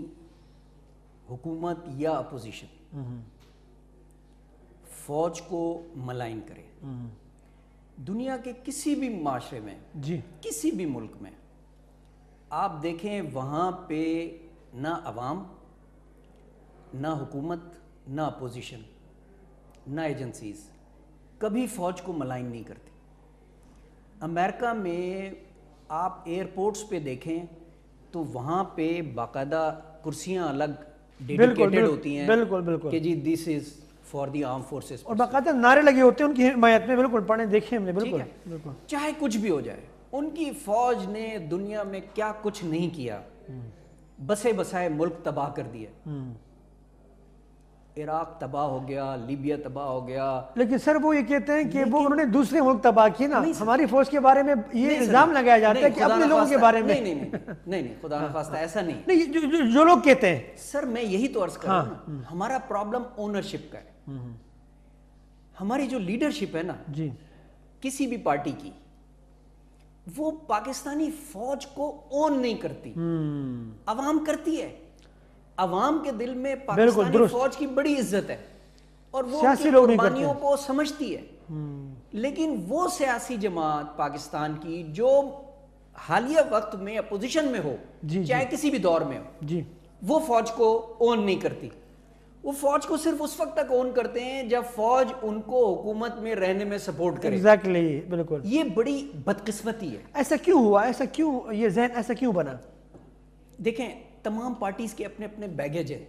حکومت یا اپوزیشن فوج کو ملائن کرے. دنیا کے کسی بھی معاشرے میں, جی, کسی بھی ملک میں آپ دیکھیں, وہاں پہ نہ عوام, نہ حکومت, نہ اپوزیشن, نہ ایجنسیز کبھی فوج کو ملائن نہیں کرتی. امریکہ میں آپ ایئرپورٹس پہ دیکھیں تو وہاں پہ باقاعدہ کرسیاں الگ ڈیڈیکیٹڈ ہوتی ہیں بالکل کہ جی دس is for the arm forces, اور باقاعدہ نعرے لگے ہوتے ہیں ان کی حمایت میں. بالکل پڑھیں, دیکھیں ہم نے. بالکل چاہے کچھ بھی ہو جائے, ان کی فوج نے دنیا میں کیا کچھ نہیں کیا, بسے بسائے ملک تباہ کر دیا. عراق تباہ ہو گیا, لیبیا تباہ ہو گیا. لیکن سر وہ یہ کہتے ہیں کہ وہ انہوں نے دوسرے ملک تباہ کیے نا. ہماری فوج کے بارے میں یہ الزام لگایا جاتا ہے کہ اپنے لوگوں کے بارے میں. نہیں, خدا نخواستہ ایسا نہیں. نہیں, جو لوگ کہتے ہیں. سر میں یہی تو عرض کر رہا ہوں, ہمارا پرابلم اونرشپ کا ہے. ہماری جو لیڈرشپ ہے نا جی, کسی بھی پارٹی کی, وہ پاکستانی فوج کو اون نہیں کرتی, عوام کرتی ہے. عوام کے دل میں پاکستانی فوج کی بڑی عزت ہے اور وہ ان کی قربانیوں کو سمجھتی ہے. لیکن وہ سیاسی جماعت پاکستان کی جو حالیہ وقت میں اپوزیشن میں ہو, چاہے کسی بھی دور میں ہو, وہ فوج کو اون نہیں کرتی. وہ فوج کو صرف اس وقت تک اون کرتے ہیں جب فوج ان کو حکومت میں رہنے میں سپورٹ کرے. ایگزیکٹلی, بالکل. یہ بڑی بدقسمتی ہے. ایسا کیوں ہوا, ایسا کیوں, یہ ذہن ایسا کیوں بنا؟ دیکھیں, تمام پارٹیز کے اپنے اپنے بیگیج ہے,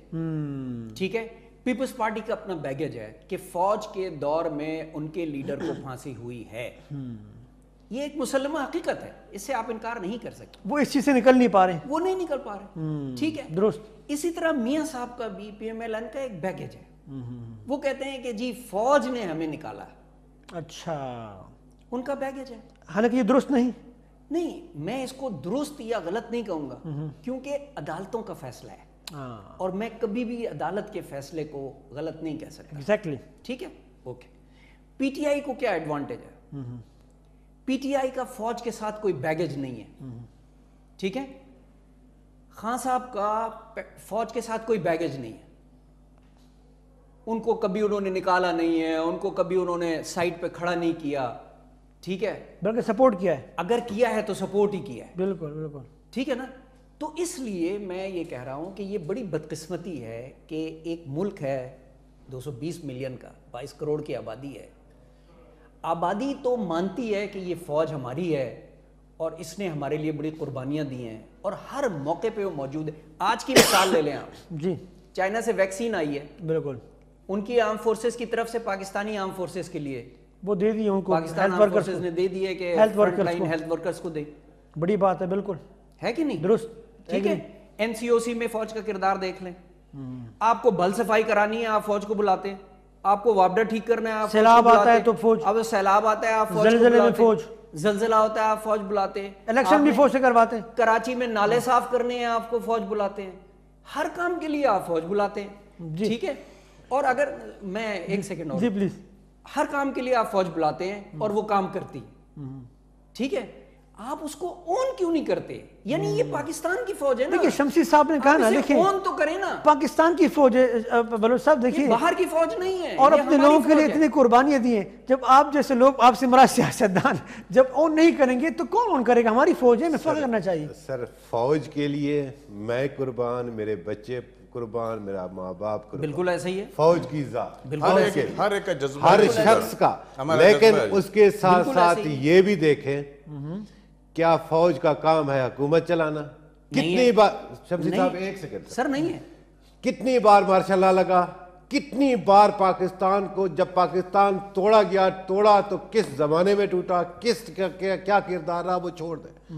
ٹھیک ہے. پیپلز پارٹی کا اپنا بیگیج ہے کہ فوج کے دور میں ان کے لیڈر کو پھانسی ہوئی ہے. یہ ایک مسلمہ حقیقت ہے, اس سے آپ انکار نہیں کر سکتے. وہ اس چیز سے نکل نہیں پا رہے, وہ نہیں نکل پا رہے, ٹھیک ہے, درست. اسی طرح میاں صاحب کا بھی پی ایم ایل این کا ایک بیگیج ہے. وہ کہتے ہیں کہ جی فوج نے ہمیں نکالا. اچھا, ان کا بیگیج ہے. حالانکہ یہ درست نہیں. نہیں, میں اس کو درست یا غلط نہیں کہوں گا, کیونکہ عدالتوں کا فیصلہ ہے اور میں کبھی بھی عدالت کے فیصلے کو غلط نہیں کہہ سکتا. ایگزیکٹلی, ٹھیک ہے, اوکے. پی ٹی آئی کو کیا ایڈوانٹیج ہے؟ پی ٹی آئی کا فوج کے ساتھ کوئی بیگیج نہیں ہے, ٹھیک ہے, خان صاحب کا فوج کے ساتھ کوئی بیگیج نہیں ہے, ان کو کبھی انہوں نے نکالا نہیں ہے, ان کو کبھی انہوں نے سائٹ پہ کھڑا نہیں کیا, ٹھیک ہے, بلکہ سپورٹ کیا ہے, اگر کیا ہے تو سپورٹ ہی کیا ہے, بالکل بالکل, ٹھیک ہے نا. تو اس لیے میں یہ کہہ رہا ہوں کہ یہ بڑی بدقسمتی ہے کہ ایک ملک ہے 220 ملین کا, 22 کروڑ کی آبادی ہے, آبادی تو مانتی ہے کہ یہ فوج ہماری ہے اور اس نے ہمارے لیے بڑی قربانیاں دی ہیں اور ہر موقع پہ وہ موجود ہے. آج کی مثال لے لیں آپ, جی چائنا سے ویکسین آئی ہے, بالکل, ان کی آرم فورسز کی طرف سے پاکستانی آرم فورسز کے لیے وہ دے دی ان کو, پاکستان آرم فورسز نے دے دی ہے کہ فرنٹ لائن ہیلتھ ورکرز کو دے, بڑی بات ہے, بالکل ہے کہ نہیں, درست, ٹھیک ہے. این سی او سی میں فوج کا کردار دیکھ لیں, آپ کو بل صفائی کرانی ہے آپ فوج کو بلاتے ہیں, آپ کو وابڈا ٹھیک کرنا ہے آپ سیلاب آتا ہے تو فوج, اب سیلاب آتا ہے آپ فوج کو زلزلے میں فوج, زلزلہ ہوتا ہے آپ فوج بلاتے ہیں, الیکشن بھی فوج سے کرواتے ہیں, کراچی میں نالے صاف کرنے ہیں آپ کو فوج بلاتے ہیں, ہر کام کے لیے آپ فوج بلاتے ہیں, ٹھیک ہے. اور اگر میں ایک سیکنڈ اور, جی پلیز, ہر کام کے لیے آپ فوج بلاتے ہیں اور وہ کام کرتی, ٹھیک ہے, آپ اس کو اون کیوں نہیں کرتے؟ یعنی یہ پاکستان کی فوج ہے نا. دیکھیں شمسی صاحب نے کہا نا, دیکھیں اون تو کریں نا, پاکستان کی فوج ہے بلوچ صاحب, دیکھیں باہر کی فوج نہیں ہے, اور اپنے لوگوں کے لیے اتنی قربانیاں دی ہیں. جب آپ جیسے لوگ, آپ سے مراد سیاستدان, جب اون نہیں کریں گے تو کون اون کرے گا؟ ہماری فوج ہے, میں فخر کرنا چاہیے. سر فوج کے لیے میں قربان, میرے بچے قربان, میرا ماں باپ قربان, بالکل ایسا ہی ہے, فوج کی ذات ہر ایک کا جذبہ, ہر شخص کا. لیکن اس کے ساتھ ساتھ یہ بھی دیکھیں کیا فوج کا کام ہے حکومت چلانا؟ کتنی بار, شمسی صاحب ایک سیکنڈ سر, نہیں ہے, کتنی بار مارشل لا لگا, کتنی بار پاکستان کو, جب پاکستان توڑا گیا, توڑا تو کس زمانے میں ٹوٹا, کس کیا کردار رہا, وہ چھوڑ دیں.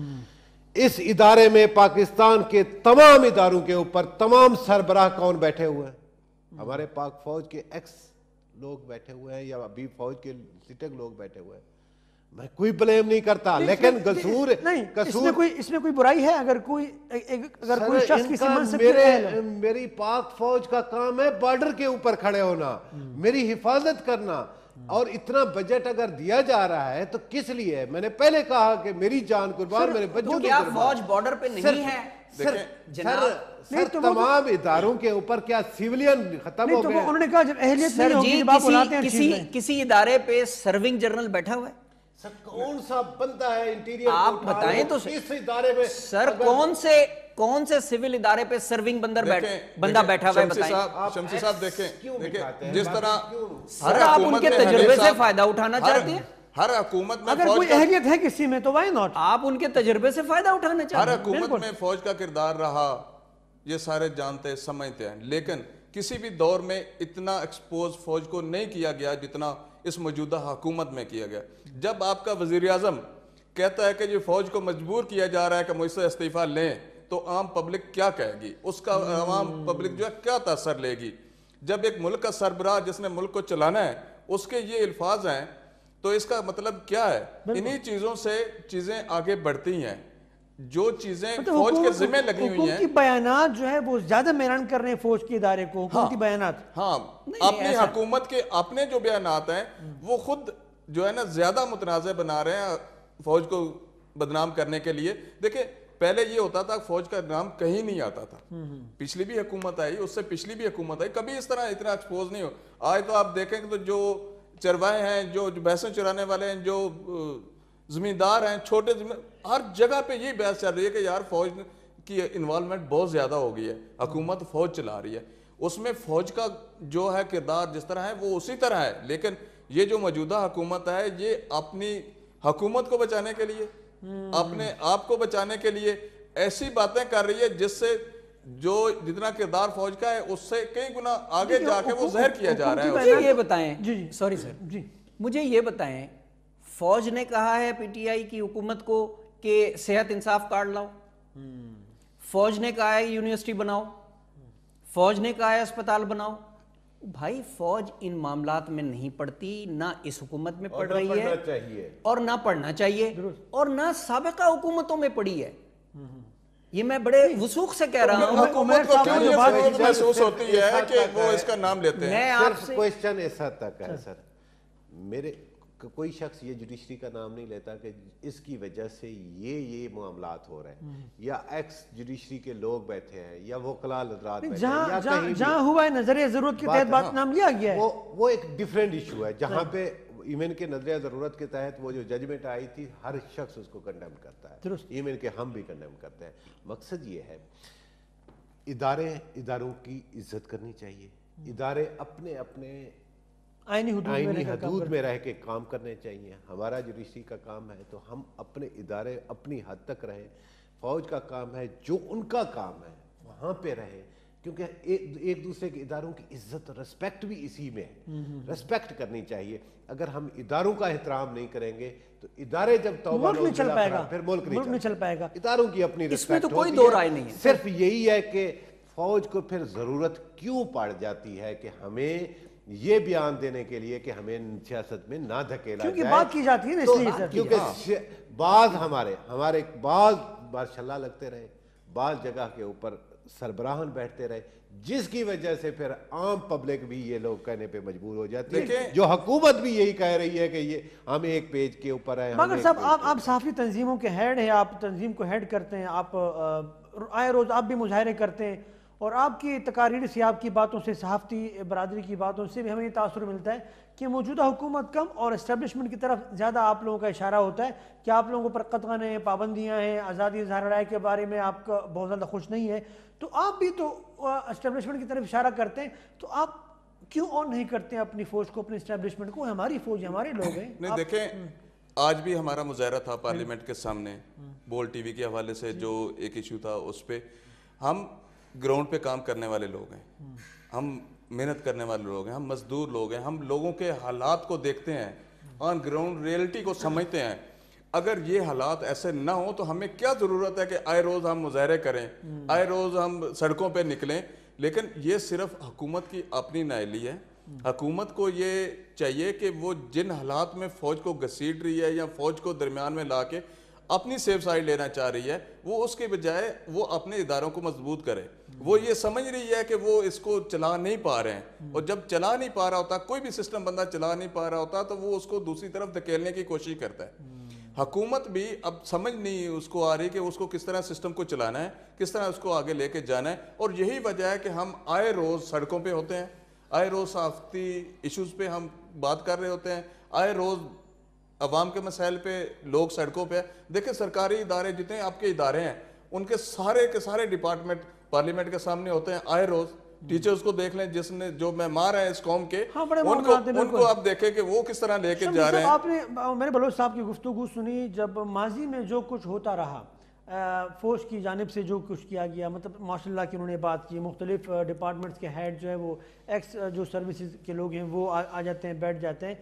اس ادارے میں پاکستان کے تمام اداروں کے اوپر تمام سربراہ کون بیٹھے ہوئے ہیں؟ ہمارے پاک فوج کے ایکس لوگ بیٹھے ہوئے ہیں, یا ابھی فوج کے سٹنگ لوگ بیٹھے ہوئے ہیں. میں کوئی بلیم نہیں کرتا, لیکن قصور نہیں, اس میں کوئی برائی ہے؟ اگر کوئی شخص کسی منصب پہ, میری پاک فوج کا کام ہے بارڈر کے اوپر کھڑے ہونا, میری حفاظت کرنا, اور اتنا بجٹ اگر دیا جا رہا ہے تو کس لیے ہے؟ میں نے پہلے کہا کہ میری جان قربان, میرے بچوں کی قربان. فوج بارڈر پہ نہیں ہے سر, تمام اداروں کے اوپر کیا سیولین ختم ہو گئے؟ انہوں نے کہا جب اہلیت نہیں ہوگی جب آپ بلاتے ہیں, کسی ادارے پہ سرونگ جنرل بیٹھا ہوا ہے, سر کون سا بندہ ہے انٹیریئر, آپ بتائیں تو اس ادارے میں, سر کون سے سول ادارے پہ سرونگ بندہ بیٹھا ہوا ہے بتائیں. شمسی صاحب دیکھیں جس طرح سر آپ ان کے تجربے سے فائدہ اٹھانا چاہتے ہیں, ہر حکومت میں اگر کوئی اہلیت ہے کسی میں تو وائی ناٹ, آپ ان کے تجربے سے فائدہ اٹھانا چاہتے ہیں. ہر حکومت میں فوج کا کردار رہا, یہ سارے جانتے سمجھتے ہیں, لیکن کسی بھی دور میں اتنا ایکسپوز فوج کو نہیں کیا گیا جتنا اس موجودہ حکومت میں کیا گیا. جب آپ کا وزیر اعظم کہتا ہے کہ یہ فوج کو مجبور کیا جا رہا ہے کہ مجھ سے استعفیٰ لیں, تو عام پبلک کیا کہے گی, اس کا عوام پبلک جو ہے کیا تاثر لے گی؟ جب ایک ملک کا سربراہ جس نے ملک کو چلانا ہے اس کے یہ الفاظ ہیں تو اس کا مطلب کیا ہے؟ انہی چیزوں سے چیزیں آگے بڑھتی ہیں, جو چیزیں فوج کے ذمہ لگی ہوئی ہیں. حکومتی بیانات جو ہے وہ زیادہ میران کر رہے ہیں فوج کے ادارے کو, حکومتی بیانات. ہاں, اپنی حکومت کے اپنے جو بیانات ہیں وہ خود جو ہے نا زیادہ متنازع بنا رہے ہیں فوج کو بدنام کرنے کے لیے. دیکھیں پہلے یہ ہوتا تھا فوج کا نام کہیں نہیں آتا تھا, پچھلی بھی حکومت آئی, اس سے پچھلی بھی حکومت آئی, کبھی اس طرح اتنا ایکسپوز نہیں ہو. آج تو آپ دیکھیں کہ تو جو چرواہے ہیں, جو بھینسیں چرانے والے ہیں, جو زمیندار ہیں, چھوٹے ہر جگہ پہ یہی بحث چل رہی ہے کہ یار فوج کی انوالومنٹ بہت زیادہ ہو گئی ہے, حکومت فوج چلا رہی ہے, اس میں فوج کا جو ہے کردار جس طرح ہے وہ اسی طرح ہے. لیکن یہ جو موجودہ حکومت ہے یہ اپنی حکومت کو بچانے کے لیے, اپنے آپ کو بچانے کے لیے ایسی باتیں کر رہی ہے جس سے جو جتنا کردار فوج کا ہے اس سے کئی گنا آگے جا کے وہ زہر کیا جا رہا ہے. مجھے یہ بتائیں, سوری سر, مجھے یہ بتائیں, فوج نے کہا ہے پی ٹی آئی کی حکومت کو کہ صحت انصاف کارڈ لاؤ, فوج نے کہا ہے یونیورسٹی بناؤ, فوج نے کہا ہے اسپتال بناؤ. بھائی فوج ان معاملات میں نہیں پڑتی, نہ اس حکومت میں پڑھ رہی ہے اور نہ پڑھنا چاہیے, اور نہ سابقہ حکومتوں میں پڑی ہے. یہ میں بڑے وثوق سے کہہ رہا ہوں. حکومت کو کیوں یہ بات محسوس ہوتی ہے کہ وہ اس کا نام لیتے ہیں؟ میں آپ سے کویسچن ایسا تک ہے سر, میرے کوئی شخص یہ جوڈیشری کا نام نہیں لیتا کہ اس کی وجہ سے یہ معاملات ہو رہے ہیں، یا ایکس جوڈیشری کے لوگ بیٹھے ہیں یا وکلاء حضرات بیٹھے ہیں، یا کہیں جہاں ہوا ہے نظریہ ضرورت کے تحت بات نام لیا گیا ہے، وہ ایک ڈیفرنٹ ایشو ہے، جہاں پہ ایون کے نظریہ ضرورت کے تحت وہ جو ججمنٹ آئی تھی ہر شخص اس کو کنڈیم کرتا ہے، ایون کہ ہم بھی کنڈیم کرتے ہیں۔ مقصد یہ ہے اداروں کی عزت کرنی چاہیے، ادارے اپنے آئینی حدود میں رہ کے کام کرنے چاہیے۔ ہمارا جوڈیشری کا کام ہے تو ہم اپنے ادارے اپنی حد تک رہیں، فوج کا کام ہے جو ان کا کام ہے وہاں پہ رہے، کیونکہ ایک دوسرے کے اداروں کی عزت رسپیکٹ بھی اسی میں ہے، رسپیکٹ کرنی چاہیے۔ اگر ہم اداروں کا احترام نہیں کریں گے تو ادارے جب توبہ نہیں چل پائے گا، پھر ملک نہیں چل پائے گا۔ اداروں کی اپنی اس میں تو رسپیکٹ کوئی دو رائے نہیں ہے، صرف یہی ہے کہ فوج کو پھر ضرورت کیوں پڑ جاتی ہے کہ ہمیں یہ بیان دینے کے لیے کہ ہمیں سیاست میں نہ دھکیلا جائے، کیونکہ بات کی جاتی ہے نا، اس لیے سر، کیونکہ بعض ہمارے بعض ماشاءاللہ لگتے رہے، بعض جگہ کے اوپر سربراہان بیٹھتے رہے، جس کی وجہ سے پھر عام پبلک بھی یہ لوگ کہنے پہ مجبور ہو جاتی ہے، جو حکومت بھی یہی کہہ رہی ہے کہ یہ ہم ایک پیج کے اوپر ہیں۔ مگر صاحب آپ صحافی تنظیموں کے ہیڈ ہیں، آپ تنظیم کو ہیڈ کرتے ہیں، آپ آئے روز آپ بھی مظاہرے کرتے ہیں، اور آپ کی تقاریر سے، آپ کی باتوں سے، صحافتی برادری کی باتوں سے بھی ہمیں یہ تاثر ملتا ہے کہ موجودہ حکومت کم اور اسٹیبلشمنٹ کی طرف زیادہ آپ لوگوں کا اشارہ ہوتا ہے کہ آپ لوگوں پر قطعاً ہیں، پابندیاں ہیں، آزادی اظہار رائے کے بارے میں آپ کا بہت زیادہ خوش نہیں ہے، تو آپ بھی تو اسٹیبلشمنٹ کی طرف اشارہ کرتے ہیں، تو آپ کیوں آن نہیں کرتے ہیں اپنی فوج کو، اپنی اسٹیبلشمنٹ کو؟ ہماری فوج، ہمارے لوگ ہیں۔ نہیں دیکھیں، آج بھی ہمارا مظاہرہ تھا پارلیمنٹ کے سامنے، بول ٹی وی کے حوالے سے جو ایک ایشو تھا، اس پہ ہم گراؤنڈ پہ کام کرنے والے لوگ ہیں، ہم محنت کرنے والے لوگ ہیں، ہم مزدور لوگ ہیں، ہم لوگوں کے حالات کو دیکھتے ہیں، آن گراؤنڈ ریئلٹی کو سمجھتے ہیں۔ اگر یہ حالات ایسے نہ ہوں تو ہمیں کیا ضرورت ہے کہ آئے روز ہم مظاہرے کریں، آئے روز ہم سڑکوں پہ نکلیں؟ لیکن یہ صرف حکومت کی اپنی نااہلی ہے۔ حکومت کو یہ چاہیے کہ وہ جن حالات میں فوج کو گھسیٹ رہی ہے یا فوج کو درمیان میں لا کے اپنی سیف سائڈ لینا چاہ رہی ہے، وہ اس کے بجائے وہ اپنے اداروں کو مضبوط کرے۔ وہ یہ سمجھ رہی ہے کہ وہ اس کو چلا نہیں پا رہے ہیں، اور جب چلا نہیں پا رہا ہوتا، کوئی بھی سسٹم بندہ چلا نہیں پا رہا ہوتا، تو وہ اس کو دوسری طرف دھکیلنے کی کوشش کرتا ہے۔ حکومت بھی اب سمجھ نہیں اس کو آ رہی کہ اس کو کس طرح سسٹم کو چلانا ہے، کس طرح اس کو آگے لے کے جانا ہے، اور یہی وجہ ہے کہ ہم آئے روز سڑکوں پہ ہوتے ہیں، آئے روز صحافتی ایشوز پہ ہم بات کر رہے ہوتے ہیں، آئے روز عوام کے مسائل پہ لوگ سڑکوں پہ۔ دیکھیں سرکاری ادارے جتنے آپ کے ادارے ہیں، ان کے سارے ڈپارٹمنٹ پارلیمنٹ کے سامنے ہوتے ہیں آئے روز۔ ٹیچرز کو دیکھ لیں، جو معمار ہیں اس قوم کے، ان کو آپ دیکھیں کہ وہ کس طرح لے کے جا رہے ہیں۔ آپ نے میرے بلوچ صاحب کی گفتگو سنی، جب ماضی میں جو کچھ ہوتا رہا، فوج کی جانب سے جو کچھ کیا گیا، مطلب ماشاء اللہ کی انہوں نے بات کی، مختلف ڈپارٹمنٹس کے ہیڈ جو ہے وہ ایکس جو سروسز کے لوگ ہیں وہ آ جاتے ہیں، بیٹھ جاتے ہیں،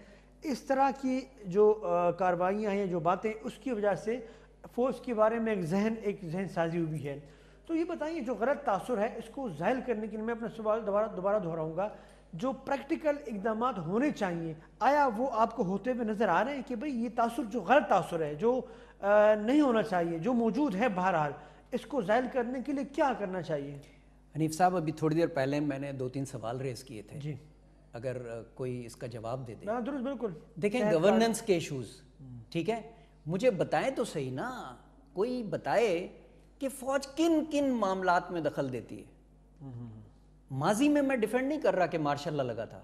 اس طرح کی جو کاروائیاں ہیں، جو باتیں، اس کی وجہ سے فوج کے بارے میں ایک ذہن سازی ہوئی ہے۔ تو یہ بتائیے جو غلط تاثر ہے اس کو ظاہر کرنے کے لیے میں اپنا سوال دوبارہ دہراؤں گا، جو پریکٹیکل اقدامات ہونے چاہیے، آیا وہ آپ کو ہوتے ہوئے نظر آ رہے ہیں کہ بھئی یہ تاثر جو غلط تاثر ہے، جو نہیں ہونا چاہیے، جو موجود ہے، بہرحال اس کو ظاہر کرنے کے لیے کیا کرنا چاہیے؟ حنیف صاحب ابھی تھوڑی دیر پہلے میں نے 2-3 سوال ریز کیے تھے، جی اگر کوئی اس کا جواب دے دے۔ درست، بالکل۔ دیکھیں گورننس کے ایشوز، ٹھیک ہے، مجھے بتائیں تو صحیح نا، کوئی بتائے کہ فوج کن کن معاملات میں دخل دیتی ہے۔ ماضی میں ڈیفینڈ نہیں کر رہا کہ مارشاء اللہ لگا تھا،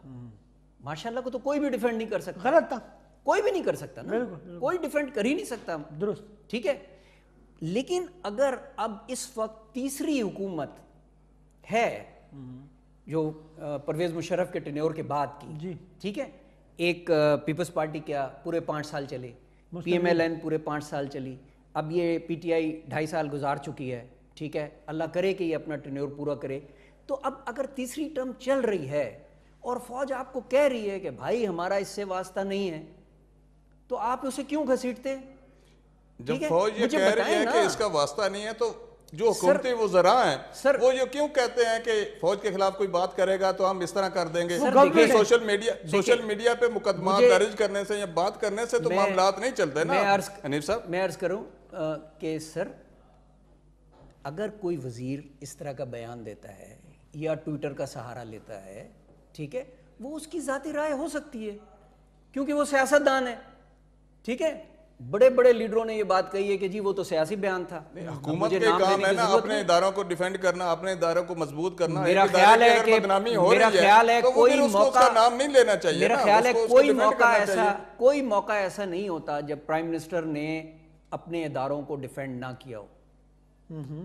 مارشاء اللہ کو تو کوئی بھی ڈیفینڈ نہیں کر سکتا، غلط تھا، کوئی بھی نہیں کر سکتا نا، کوئی ڈیفینڈ کر ہی نہیں سکتا، درست، ٹھیک ہے۔ لیکن اگر اب اس وقت تیسری حکومت ہے جو پرویز مشرف کے ٹینیور کے بعد کی، جی ٹھیک ہے، ایک پیپلز پارٹی کیا پورے 5 سال چلے، پی ایم ایل این پورے 5 سال چلی، اب یہ پی ٹی آئی 2.5 سال گزار چکی ہے، ٹھیک ہے، اللہ کرے کہ یہ اپنا ٹینیور پورا کرے۔ تو اب اگر تیسری ٹرم چل رہی ہے اور فوج آپ کو کہہ رہی ہے کہ بھائی ہمارا اس سے واسطہ نہیں ہے، تو آپ اسے کیوں گھسیٹتے؟ جب فوج یہ کہہ رہی ہے کہ اس کا واسطہ نہیں ہے، تو جو حکومتی وزراء ہیں وہ یہ کیوں کہتے ہیں کہ فوج کے خلاف کوئی بات کرے گا تو ہم اس طرح کر دیں گے؟ سوشل میڈیا پہ مقدمات درج کرنے سے یا بات کرنے سے تو معاملات نہیں چلتے نا حنیف صاحب۔ میں عرض کروں کہ سر، اگر کوئی وزیر اس طرح کا بیان دیتا ہے یا ٹویٹر کا سہارا لیتا ہے، ٹھیک ہے، وہ اس کی ذاتی رائے ہو سکتی ہے، کیونکہ وہ سیاستدان ہے. ٹھیک ہے, بڑے بڑے لیڈروں نے یہ بات کہی ہے کہ جی وہ تو سیاسی بیان تھا. حکومت کے کام ہے نا اپنے اداروں کو ڈیفینڈ کرنا, اپنے اداروں کو مضبوط کرنا. میرا خیال ہے کہ کوئی موقع نام نہیں لینا چاہیے. میرا خیال ہے کوئی موقع ایسا نہیں ہوتا جب پرائم منسٹر نے اپنے اداروں کو ڈیفینڈ نہ کیا ہو.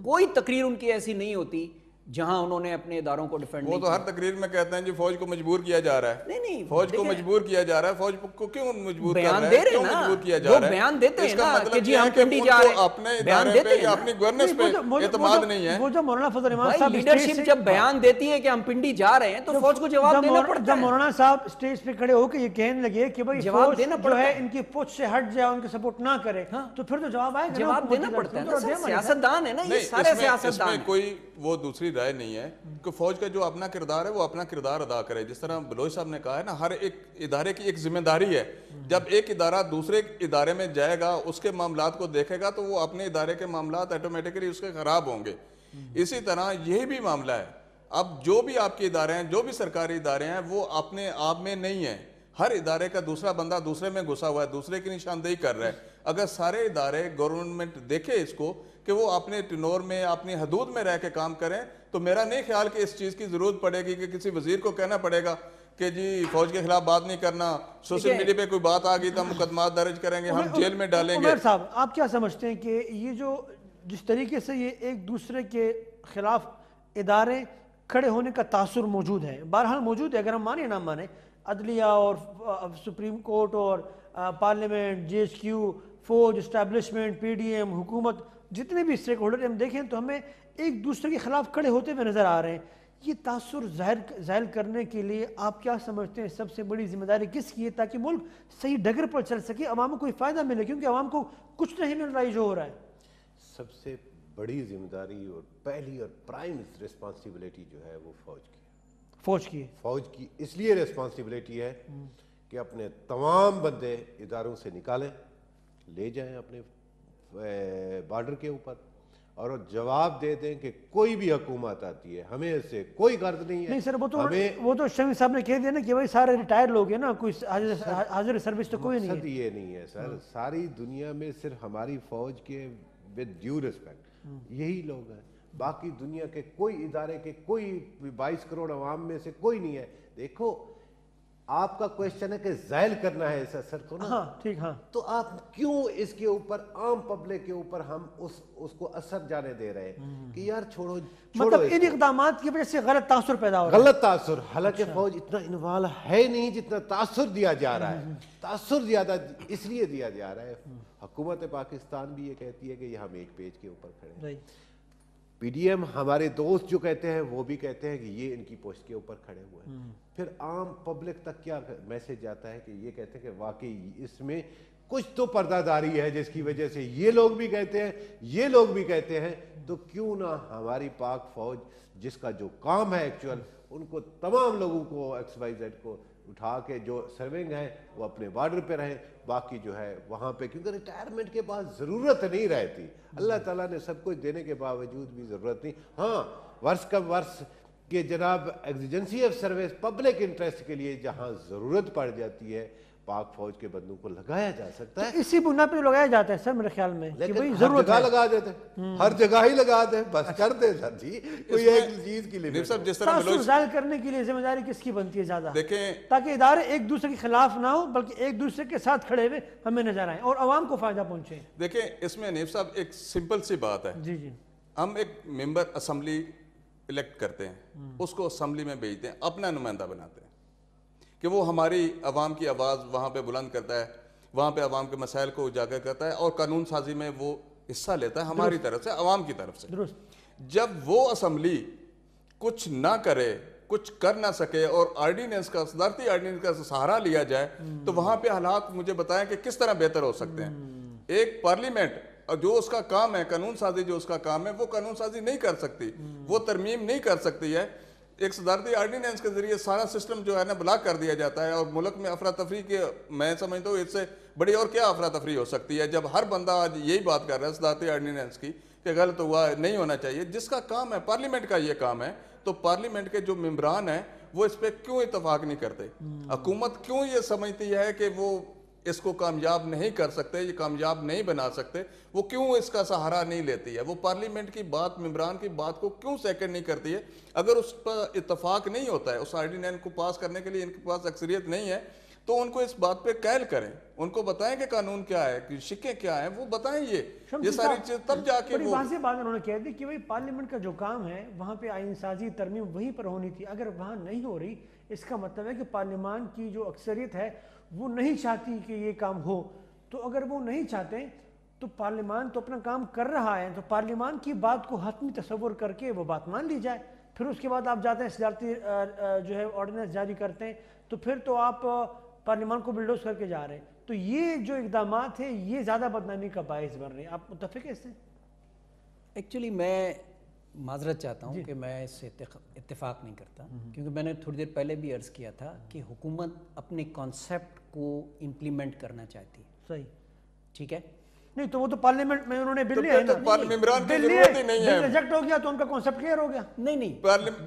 کوئی تقریر ان کی ایسی نہیں ہوتی جہاں انہوں نے اپنے اداروں کو ڈیفینڈ نہیں کیا. وہ تو ہر تقریر میں کہتے ہیں جی فوج کو مجبور کیا جا رہا ہے. نہیں, فوج کو مجبور کیا جا رہا ہے. فوج کو کیوں مجبور کر رہا ہے, کیوں مجبور کیا جا رہا ہے؟ وہ بیان دیتے ہیں نا کہ جی ہم پنڈی جا رہے ہیں. اپنے ادارے پہ یا اپنی گورننس پہ اعتماد نہیں ہے. وہ جو مولانا فضل الرحمان صاحب لیڈرشپ جب بیان دیتی ہے کہ ہم پنڈی جا رہے ہیں تو فوج کو جواب دینا پڑتا ہے. جب مولانا صاحب اسٹیج پہ کھڑے ہو کے یہ کہنے لگے کہ بھائی جواب دینا جو ہے ان کی پوچھ سے ہٹ جائے, ان کی سپورٹ نہ کرے, تو پھر تو جواب آئے گا, جواب دینا پڑتا ہے. سیاستدان ہے نا یہ, سارے سیاستدان ہیں. کوئی وہ دوسری رائے نہیں ہے کہ فوج کا جو اپنا کردار ہے وہ اپنا کردار ادا کرے. جس طرح بلوچ صاحب نے کہا ہے نا, ہر ایک ادارے کی ایک ذمہ داری ہے. جب ایک ادارہ دوسرے ادارے میں جائے گا, اس کے معاملات کو دیکھے گا, تو وہ اپنے ادارے کے معاملات آٹومیٹکلی اس کے خراب ہوں گے. اسی طرح یہی بھی معاملہ ہے. اب جو بھی آپ کے ادارے ہیں, جو بھی سرکاری ادارے ہیں, وہ اپنے آپ میں نہیں ہیں. ہر ادارے کا دوسرا بندہ دوسرے میں گھسا ہوا ہے, دوسرے کی نشاندہی کر رہا ہے. اگر سارے ادارے گورنمنٹ دیکھے اس کو کہ وہ اپنے ٹنور میں اپنی حدود میں رہ کے کام کریں, تو میرا نہیں خیال کہ اس چیز کی ضرورت پڑے گی کہ کسی وزیر کو کہنا پڑے گا کہ جی فوج کے خلاف بات نہیں کرنا, سوشل میڈیا پہ کوئی بات آ گئی تو ہم مقدمات درج کریں گے, ہم جیل میں ڈالیں گے. عمر صاحب آپ کیا سمجھتے ہیں کہ یہ جو جس طریقے سے یہ ایک دوسرے کے خلاف ادارے کھڑے ہونے کا تاثر موجود ہے, بہرحال موجود ہے, اگر ہم مانیں نہ مانیں, عدلیہ اور سپریم کورٹ اور پارلیمنٹ, جی ایچ کیو, فوج, اسٹیبلشمنٹ, پی ڈی ایم, حکومت, جتنے بھی اسٹیک ہولڈر ہم دیکھیں تو ہمیں ایک دوسرے کے خلاف کھڑے ہوتے ہوئے نظر آ رہے ہیں. یہ تاثر ظاہر کرنے کے لیے آپ کیا سمجھتے ہیں سب سے بڑی ذمہ داری کس کی ہے, تاکہ ملک صحیح ڈگر پر چل سکے, عوام کو کوئی فائدہ ملے, کیونکہ عوام کو کچھ نہیں مل رہا ہے جو ہو رہا ہے. سب سے بڑی ذمہ داری اور پہلی اور پرائم ریسپانسبلٹی جو ہے وہ فوج کی اس لیے ریسپانسبلٹی ہے کہ اپنے تمام بندے اداروں سے نکالیں, لے جائیں اپنے بارڈر کے اوپر, اور جواب دے دیں کہ کوئی بھی حکومت آتی ہے ہمیں اس سے کوئی غرض نہیں ہے. نہیں سر, وہ تو شمی صاحب نے کہہ دیا نا کہ بھائی سارے ریٹائر لوگ ہیں نا, کوئی حاضر سروس تو کوئی نہیں ہے. مقصد یہ نہیں ہے سر, ساری دنیا میں صرف ہماری فوج کے ود ڈیو ریسپیکٹ یہی لوگ ہیں, باقی دنیا کے کوئی ادارے کے کوئی 22 کروڑ عوام میں سے کوئی نہیں ہے. دیکھو آپ کا کوشچن ہے کہ زائل کرنا ہے اس اثر کو نا, ہاں ٹھیک, ہاں, تو آپ کیوں اس کے اوپر عام پبلک کے اوپر ہم اس کو اثر جانے دے رہے ہیں کہ یار چھوڑو مطلب ان اقدامات کی وجہ سے غلط تاثر پیدا ہو رہا ہے. غلط تاثر, حالانکہ فوج اتنا انوالو ہے نہیں جتنا تاثر دیا جا رہا ہے. تاثر زیادہ اس لیے دیا جا رہا ہے. حکومت پاکستان بھی یہ کہتی ہے کہ ہم ایک پیج کے اوپر کھڑے ہیں, پی ڈی ایم ہمارے دوست جو کہتے ہیں وہ بھی کہتے ہیں کہ یہ ان کی پوسٹ کے اوپر کھڑے ہوئے ہیں. پھر عام پبلک تک کیا میسج جاتا ہے کہ یہ کہتے ہیں کہ واقعی اس میں کچھ تو پردہ داری ہے جس کی وجہ سے یہ لوگ بھی کہتے ہیں, یہ لوگ بھی کہتے ہیں. تو کیوں نہ ہماری پاک فوج جس کا جو کام ہے ایکچوئل, ان کو تمام لوگوں کو ایکس وائی زیڈ کو اٹھا کے جو سرونگ ہے وہ اپنے بارڈر پہ رہیں, باقی جو ہے وہاں پہ, کیونکہ ریٹائرمنٹ کے بعد ضرورت نہیں رہتی. اللہ تعالیٰ نے سب کچھ دینے کے باوجود بھی ضرورت نہیں. ہاں ورس کا ورس کہ جناب ایگزیجنسی آف سروس پبلک انٹرسٹ کے لیے جہاں ضرورت پڑ جاتی ہے پاک فوج کے بندوں کو لگایا جا سکتا ہے. اسی بنا پہ لگایا جاتا ہے سر میرے خیال میں, لیکن ہر جگہ لگا دیتے, ہر جگہ ہی لگا دیں, بس کر دیں سر جی, کوئی ایک چیز کی لیے. جس طرح تاثر ظاہر کرنے کے لیے ذمہ داری کس کی بنتی ہے زیادہ, دیکھیں تاکہ ادارے ایک دوسرے کے خلاف نہ ہو بلکہ ایک دوسرے کے ساتھ کھڑے ہوئے ہمیں نظر آئیں اور عوام کو فائدہ پہنچے. دیکھیں اس میں حنیف صاحب ایک سمپل سی بات ہے. جی جی, ہم ایک ممبر اسمبلی الیکٹ کرتے ہیں, اس کو اسمبلی میں بھیجتے ہیں, اپنا نمائندہ بناتے ہیں کہ وہ ہماری عوام کی آواز وہاں پہ بلند کرتا ہے, وہاں پہ عوام کے مسائل کو اجاگر کرتا ہے اور قانون سازی میں وہ حصہ لیتا ہے ہماری طرف سے, عوام کی طرف سے. جب وہ اسمبلی کچھ نہ کرے, کچھ کر نہ سکے اور آرڈیننس کا, صدارتی آرڈیننس کا سہارا لیا جائے, تو وہاں پہ حالات مجھے بتائیں کہ کس طرح بہتر ہو سکتے ہیں. ایک پارلیمنٹ اور جو اس کا کام ہے قانون سازی, جو اس کا کام ہے وہ قانون سازی نہیں کر سکتی, وہ ترمیم نہیں کر سکتی ہے. ایک صدارتی آرڈیننس کے ذریعے سارا سسٹم جو ہے نا بلاک کر دیا جاتا ہے, اور ملک میں افراتفری کے, میں سمجھتا ہوں اس سے بڑی اور کیا افراتفری ہو سکتی ہے جب ہر بندہ آج یہی بات کر رہا ہے صدارتی آرڈیننس کی کہ غلط ہوا, نہیں ہونا چاہیے. جس کا کام ہے پارلیمنٹ کا یہ کام ہے, تو پارلیمنٹ کے جو ممبران ہیں وہ اس پہ کیوں اتفاق نہیں کرتے؟ حکومت کیوں یہ سمجھتی ہے کہ وہ اس کو کامیاب نہیں کر سکتے, یہ کامیاب نہیں بنا سکتے؟ وہ کیوں اس کا سہارا نہیں لیتی ہے؟ وہ پارلیمنٹ کی بات, ممبران کی بات کو کیوں سیکنڈ نہیں کرتی ہے؟ اگر اس پر اتفاق نہیں ہوتا ہے, اس آرڈیننس کو پاس کرنے کے لیے ان کے پاس اکثریت نہیں ہے, تو ان کو اس بات پہ قائل کریں, ان کو بتائیں کہ قانون کیا ہے, شکیں کیا ہیں, وہ بتائیں یہ ساری چیز, تب جا کے وہ واضح بات انہوں نے کہہ دی کہ بھئی پارلیمنٹ کا جو کام ہے وہاں پہ آئین سازی ترمیم وہیں پر ہونی تھی. اگر وہاں نہیں ہو رہی, اس کا مطلب ہے کہ پارلیمان کی جو اکثریت ہے وہ نہیں چاہتی کہ یہ کام ہو. تو اگر وہ نہیں چاہتے تو پارلیمان تو اپنا کام کر رہا ہے, تو پارلیمان کی بات کو حتمی تصور کر کے وہ بات مان لی جائے. پھر اس کے بعد آپ جاتے ہیں صدارتی جو ہے آرڈیننس جاری کرتے ہیں, تو پھر تو آپ پارلیمان کو بلڈوز کر کے جا رہے ہیں. تو یہ جو اقدامات ہیں یہ زیادہ بدنامی کا باعث بن رہے ہیں. آپ متفق ہیں اس سے؟ ایکچولی میں معذرت چاہتا ہوں کہ میں اس سے اتفاق نہیں کرتا, کیونکہ میں نے تھوڑی دیر پہلے بھی عرض کیا تھا کہ حکومت اپنے کانسیپٹ کو امپلیمنٹ کرنا چاہتی ہے. صحیح, ٹھیک ہے, نہیں تو وہ تو پارلیمنٹ میں انہوں نے بل لیا ہے نا, ممبران کی ضرورت ہی نہیں ہے. ریجیکٹ ہو گیا تو ان کا کانسیپٹ کلیئر ہو گیا. نہیں,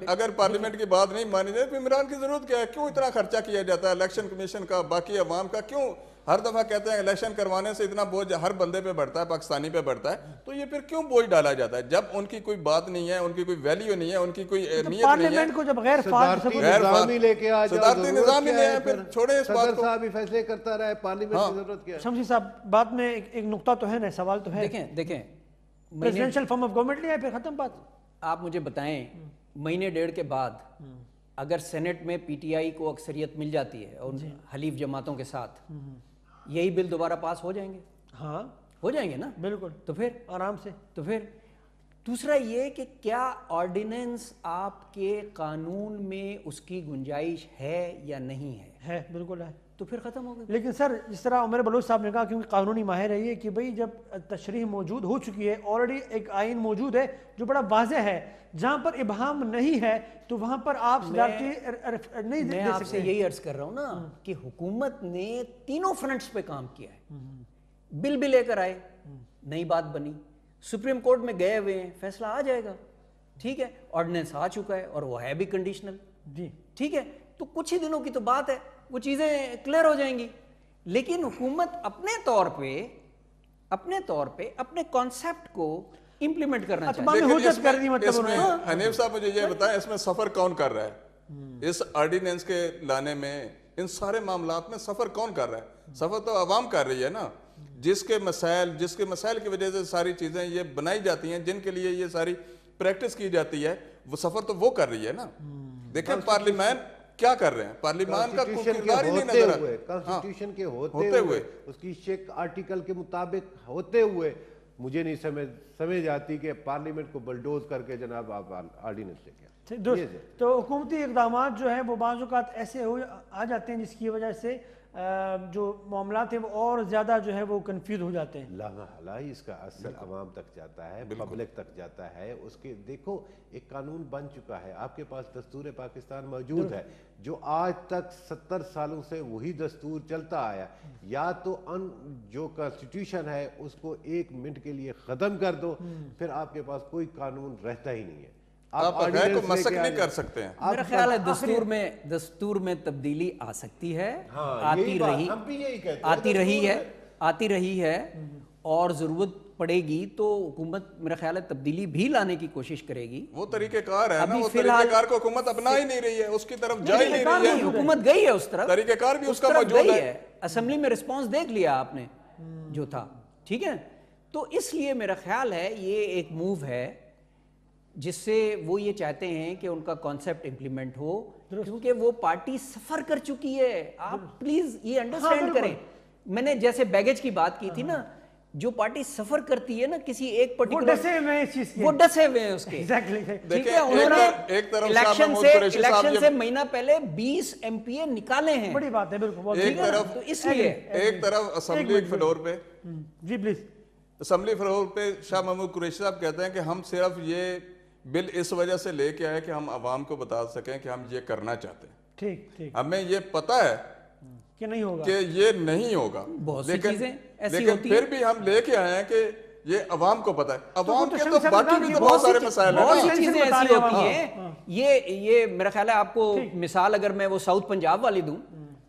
اگر پارلیمنٹ کی بات نہیں مانی جائے تو ممبران کی ضرورت کیا ہے؟ کیوں اتنا خرچہ کیا جاتا ہے الیکشن کمیشن کا, باقی عوام کا؟ کیوں ہر دفعہ کہتے ہیں الیکشن کروانے سے اتنا بوجھ ہر بندے پہ بڑھتا ہے, پاکستانی پہ بڑھتا ہے؟ تو یہ پھر کیوں بوجھ ڈالا جاتا ہے جب ان کی کوئی بات نہیں ہے, ان کی کوئی ویلیو نہیں ہے, ان کی کوئی اہمیت نہیں ہے؟ پارلیمنٹ کو جب غیر فعال نظام ہی لے کے آ جاؤ, صدارتی نظام ہی نہیں ہے, پھر چھوڑیں اس بات کو. صدر صاحب ہی فیصلے کرتا رہے, پارلیمنٹ کی ضرورت کیا ہے؟ شمسی صاحب بات میں ایک نقطہ تو ہے نا, سوال تو ہے. دیکھیں پریزیڈنشل فارم آف گورنمنٹ لیا ہے, پھر ختم بات. آپ مجھے بتائیں, مہینے ڈیڑھ کے بعد اگر سینٹ میں پی ٹی آئی کو اکثریت مل جاتی ہے اور حلیف جماعتوں کے ساتھ, یہی بل دوبارہ پاس ہو جائیں گے؟ ہاں ہو جائیں گے نا, بالکل. تو پھر آرام سے. تو پھر دوسرا یہ کہ کیا آرڈیننس آپ کے قانون میں اس کی گنجائش ہے یا نہیں ہے؟ ہے, بالکل ہے. تو پھر ختم ہو گیا. لیکن سر جس طرح عمر بلوچ صاحب نے کہا, کیونکہ قانونی ماہر ہے یہ, کہ بھئی جب تشریح موجود ہو چکی ہے, آلریڈی ایک آئین موجود ہے جو بڑا واضح ہے, جہاں پر ابہام نہیں ہے تو وہاں پر آپ صدارتی نہیں دے سکتے. میں آپ سے یہی عرض کر رہا ہوں نا کہ حکومت نے تینوں فرنٹس پہ کام کیا ہے. بل بھی لے کر آئے, نئی بات بنی, سپریم کورٹ میں گئے ہوئے ہیں, فیصلہ آ جائے گا, ٹھیک ہے, آرڈیننس آ چکا ہے اور وہ ہے بھی کنڈیشنل, جی ٹھیک ہے, تو کچھ ہی دنوں کی تو بات ہے, وہ چیزیں کلیئر ہو جائیں گی. لیکن حکومت اپنے طور پہ اپنے کانسیپٹ کو امپلیمنٹ کرنا چاہیے. حنیف صاحب مجھے یہ بتائیں, اس میں سفر کون کر رہا ہے؟ اس آرڈیننس کے لانے میں, ان سارے معاملات میں سفر کون کر رہا ہے؟ سفر تو عوام کر رہی ہے نا, جس کے مسائل کی وجہ سے ساری چیزیں یہ بنائی جاتی ہیں, جن کے لیے یہ ساری پریکٹس کی جاتی ہے, وہ سفر تو وہ کر رہی ہے نا. دیکھیں پارلیمان کیا کر رہے ہیں, پارلیمان کا کوئی کردار ہی نہیں نظر آتا. کانسٹیٹیوشن کے ہوتے ہوئے, اس کی چیک آرٹیکل کے مطابق ہوتے ہوئے, مجھے نہیں سمجھ آتی کہ پارلیمنٹ کو بلڈوز کر کے جناب آپ آرڈیننس لے کے. تو حکومتی اقدامات جو ہے وہ بعض اوقات ایسے آ جاتے ہیں جس کی وجہ سے جو معاملات ہیں وہ اور زیادہ جو ہے وہ کنفیوز ہو جاتے ہیں. لا اس کا اثر عوام تک جاتا ہے, پبلک تک جاتا ہے. اس کے دیکھو ایک قانون بن چکا ہے, آپ کے پاس دستور پاکستان موجود ہے, جو آج تک 70 سالوں سے وہی دستور چلتا آیا. یا تو جو کانسٹیٹیوشن ہے اس کو 1 منٹ کے لیے ختم کر دو, پھر آپ کے پاس کوئی قانون رہتا ہی نہیں ہے. آپ غیر کو مسک نہیں کر سکتے ہیں. میرا خیال ہے دستور میں تبدیلی آ سکتی ہے, آتی رہی ہے, اور ضرورت پڑے گی تو حکومت میرا خیال ہے تبدیلی بھی لانے کی کوشش کرے گی. وہ طریقہ کار ہے نا, وہ طریقہ کار کو حکومت اپنا ہی نہیں رہی ہے, اس کی طرف جا ہی نہیں رہی ہے. حکومت گئی ہے اس طرف, طریقہ کار بھی اس کا موجود ہے. اسمبلی میں رسپانس دیکھ لیا آپ نے جو تھا, ٹھیک ہے. تو اس لیے میرا خیال ہے یہ ایک موو ہے جس سے وہ یہ چاہتے ہیں کہ ان کا کانسیپٹ امپلیمنٹ ہو, کیونکہ وہ پارٹی سفر کر چکی ہے. آپ پلیز یہ انڈرسٹینڈ کریں. میں نے جیسے بیگیج کی بات کی تھی نا, جو پارٹی سفر کرتی ہے نا کسی ایک پرٹیکولر, وہ ڈسے ہوئے ہیں اس کے. ٹھیک ہے, انہوں نے الیکشن سے مہینہ پہلے 20 MPA نکالے ہیں. بڑی بات ہے, بالکل. ایک طرف اسمبلی فلور پہ, جی پلیز, اسمبلی فلور پہ شاہ محمود قریشی صاحب کہتے ہیں کہ ہم صرف یہ بل اس وجہ سے لے کے آئے کہ ہم عوام کو بتا سکیں کہ ہم یہ کرنا چاہتے ہیں. ٹھیک, ہمیں یہ پتا ہے کہ نہیں ہوگا, کہ یہ نہیں ہوگا, لیکن پھر بھی ہم لے کے آئے ہیں کہ یہ عوام کو پتا ہے. عوام کے تو باقی بھی تو بہت سارے مسائل ہیں. بہت سی چیزیں ایسی ہوتی ہیں. یہ میرا خیال ہے آپ کو مثال اگر میں وہ ساؤتھ پنجاب والی دوں,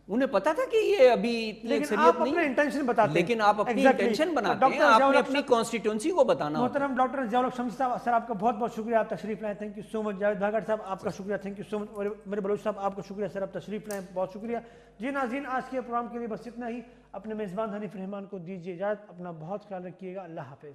انہیں پتا تھا کہ یہ ابھی اتنی اکثریت نہیں, لیکن آپ اپنی انٹینشن بناتے ہیں, آپ نے اپنی کانسٹیٹوئنسی کو بتانا. محترم ڈاکٹر ضیاء الحق شمسی صاحب, سر آپ کا بہت بہت شکریہ, آپ تشریف لائیں, تھینک یو سو مچ. جاوید بھاگڑ صاحب آپ کا شکریہ, تھینک یو سو مچ. اور میرے بلوچ صاحب آپ کا شکریہ, سر آپ تشریف لائیں, بہت شکریہ. جی ناظرین, آج کے پروگرام کے لیے بس اتنا ہی. اپنے میزبان حنیف رحمان کو دیجیے اجازت, اپنا بہت خیال رکھیے گا, اللہ حافظ.